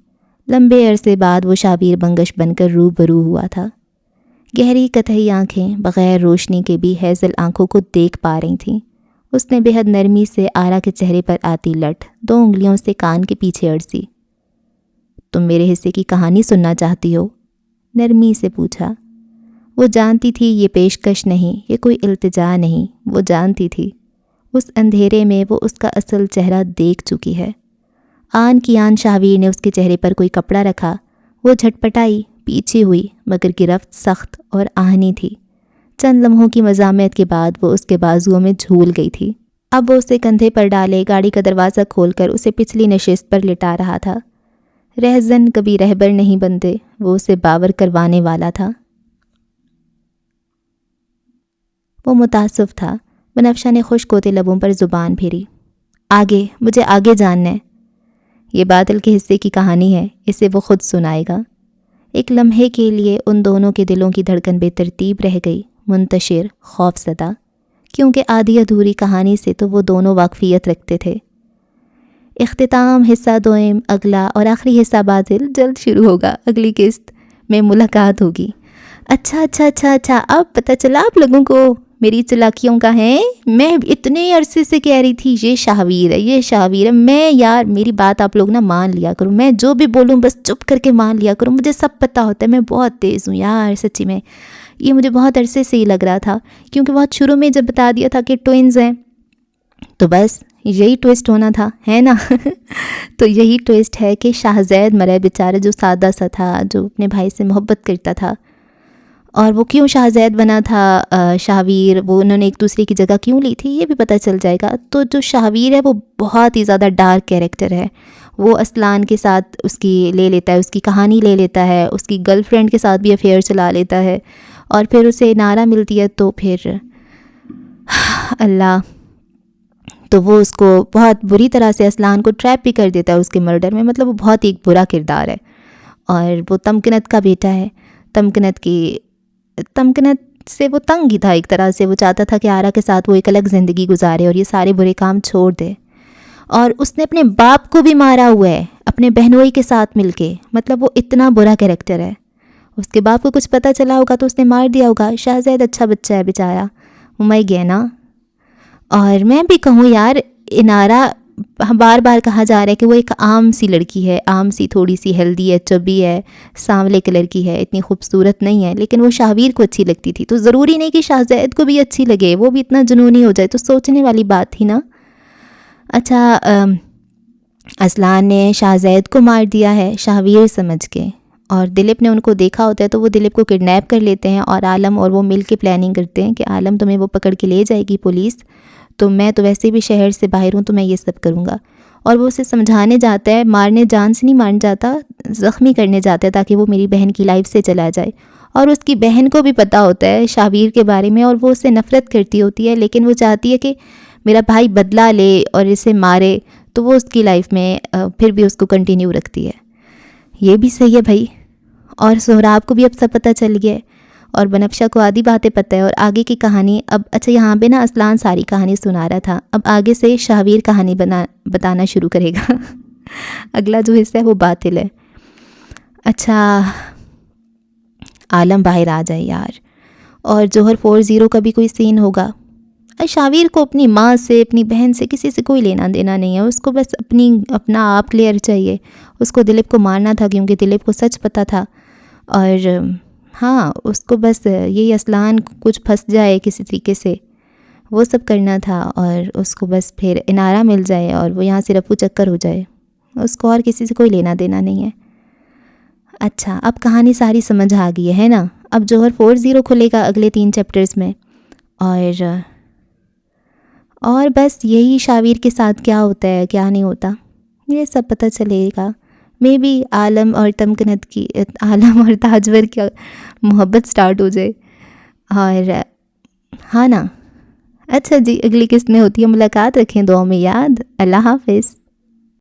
لمبے عرصے بعد وہ شابیر بنگش بن کر روبرو ہوا تھا۔ گہری قطعی آنکھیں بغیر روشنی کے بھی ہیزل آنکھوں کو دیکھ پا رہی تھیں۔ اس نے بے حد نرمی سے آرا کے چہرے پر آتی لٹ 2 انگلیوں سے کان کے پیچھے اڑسی۔ تم میرے حصے کی کہانی سننا چاہتی ہو؟ نرمی سے پوچھا۔ وہ جانتی تھی یہ پیشکش نہیں، یہ کوئی التجا نہیں، وہ جانتی تھی۔ اس اندھیرے میں وہ اس کا اصل چہرہ دیکھ چکی ہے۔ آن کی آن شاہویر نے اس کے چہرے پر کوئی کپڑا رکھا۔ وہ جھٹپٹائی، پیچھے ہوئی، مگر گرفت سخت اور آہنی تھی۔ چند لمحوں کی مزاحمت کے بعد وہ اس کے بازوؤں میں جھول گئی تھی۔ اب وہ اسے کندھے پر ڈالے گاڑی کا دروازہ کھول کر اسے پچھلی نشست پر لٹا رہا تھا۔ رہزن کبھی رہبر نہیں بنتے، وہ اسے باور کروانے والا تھا۔ وہ متاسف تھا۔ بنفشہ نے خشک ہوتے لبوں پر زبان پھیری۔ آگے، مجھے آگے جاننا ہے۔ یہ باطل کے حصے کی کہانی ہے، اسے وہ خود سنائے گا۔ ایک لمحے کے لیے ان دونوں کے دلوں کی دھڑکن بے ترتیب رہ گئی، منتشر، خوف زدہ، کیونکہ آدھی ادھوری کہانی سے تو وہ دونوں واقفیت رکھتے تھے۔ اختتام، حصہ دوئم، اگلا اور آخری حصہ باطل جلد شروع ہوگا، اگلی قسط میں ملاقات ہوگی۔ اچھا، اب پتہ چلا آپ لوگوں کو میری چلاکیوں کا ہے۔ میں اتنے عرصے سے کہہ رہی تھی یہ شاہویر ہے، یہ شاہویر ہے۔ میں یار میری بات آپ لوگ مان لیا کرو، میں جو بھی بولوں بس چپ کر کے مان لیا کرو، مجھے سب پتہ ہوتا ہے، میں بہت تیز ہوں یار، سچی میں یہ مجھے بہت عرصے سے ہی لگ رہا تھا، کیونکہ بہت شروع میں جب بتا دیا تھا کہ ٹوئنز ہیں تو بس یہی ٹویسٹ ہونا تھا، ہے نا؟ تو یہی ٹویسٹ ہے کہ شاہزید مرے بیچارہ، جو سادہ سا تھا، جو اپنے بھائی سے محبت کرتا تھا، اور وہ کیوں شاہزید بنا تھا شاہویر، وہ انہوں نے ایک دوسرے کی جگہ کیوں لی تھی، یہ بھی پتہ چل جائے گا۔ تو جو شاہویر ہے وہ بہت ہی زیادہ ڈارک کیریکٹر ہے۔ وہ اسلان کے ساتھ اس کی لے لیتا ہے، اس کی کہانی لے لیتا ہے، اس کی گرل فرینڈ کے ساتھ بھی افیئر چلا لیتا ہے، اور پھر اسے نعرہ ملتی ہے تو پھر اللہ، تو وہ اس کو بہت بری طرح سے اسلان کو ٹریپ بھی کر دیتا ہے اس کے مرڈر میں۔ مطلب وہ بہت ایک برا کردار ہے، اور وہ تمکنت کا بیٹا ہے۔ تمکنت سے وہ تنگ ہی تھا ایک طرح سے، وہ چاہتا تھا کہ آرا کے ساتھ وہ ایک الگ زندگی گزارے اور یہ سارے برے کام چھوڑ دے۔ اور اس نے اپنے باپ کو بھی مارا ہوا ہے اپنے بہنوئی کے ساتھ مل کے، مطلب وہ اتنا برا کریکٹر ہے۔ اس کے باپ کو کچھ پتہ چلا ہوگا تو اس نے مار دیا ہوگا۔ شاہزید اچھا بچہ ہے بیچارہ، مر گیا نا۔ اور میں بھی کہوں یار، انارا بار بار کہا جا رہا ہے کہ وہ ایک عام سی لڑکی ہے، عام سی، تھوڑی سی ہیلدی ہے، چبی ہے، سانولے کلر کی ہے، اتنی خوبصورت نہیں ہے، لیکن وہ شاہویر کو اچھی لگتی تھی۔ تو ضروری نہیں کہ شاہزید کو بھی اچھی لگے، وہ بھی اتنا جنونی ہو جائے، تو سوچنے والی بات تھی نا۔ اچھا، اسلان نے شاہزید کو مار دیا ہے شاہویر سمجھ کے، اور دلیپ نے ان کو دیکھا ہوتا ہے تو وہ دلیپ کو کڈنیپ کر لیتے ہیں، اور عالم اور وہ مل کے پلاننگ کرتے ہیں کہ عالم تمہیں وہ پکڑ کے لے جائے گی پولیس، تو میں تو ویسے بھی شہر سے باہر ہوں تو میں یہ سب کروں گا۔ اور وہ اسے سمجھانے جاتا ہے، مارنے، جان سے نہیں مارنے جاتا، زخمی کرنے جاتا ہے تاکہ وہ میری بہن کی لائف سے چلا جائے. اور اس کی بہن کو بھی پتہ ہوتا ہے شابیر کے بارے میں، اور وہ اس سے نفرت کرتی ہوتی ہے، لیکن وہ چاہتی ہے کہ میرا بھائی بدلہ لے اور اسے مارے، تو وہ اس کی لائف میں پھر بھی اس کو کنٹینیو رکھتی ہے. یہ بھی صحیح ہے بھائی. اور سہراب کو بھی اب سب پتہ چل گیا ہے، اور بنفشہ کو آدھی باتیں پتہ ہے. اور آگے کی کہانی اب اچھا یہاں پہ نا اسلان ساری کہانی سنا رہا تھا، اب آگے سے شہویر کہانی بتانا شروع کرے گا. اگلا جو حصہ ہے وہ باطل ہے. اچھا عالم باہر آ جائے یار، اور جوہر 40 کا بھی کوئی سین ہوگا. شاویر کو اپنی ماں سے، اپنی بہن سے، کسی سے کوئی لینا دینا نہیں ہے. اس کو بس اپنا آپ کلیئر چاہیے. اس کو دلیپ کو مارنا تھا کیونکہ دلیپ کو سچ پتہ تھا، اور ہاں اس کو بس یہی اسلان کچھ پھنس جائے کسی طریقے سے، وہ سب کرنا تھا. اور اس کو بس پھر انارہ مل جائے اور وہ یہاں سے رفو چکر ہو جائے. اس کو اور کسی سے کوئی لینا دینا نہیں ہے. اچھا اب کہانی ساری سمجھ آ گئی ہے نا. اب جوہر 40 کھلے گا اگلے 3 چیپٹرز میں، اور بس یہی شاویر کے ساتھ کیا ہوتا ہے کیا نہیں ہوتا یہ سب پتہ چلے گا. مے بی عالم اور تمکنت کی، عالم اور تاجور کی محبت سٹارٹ ہو جائے. اور ہاں نا. اچھا جی اگلی قسط میں ہوتی ہے ملاقات. رکھیں دعاؤں میں یاد. اللہ حافظ.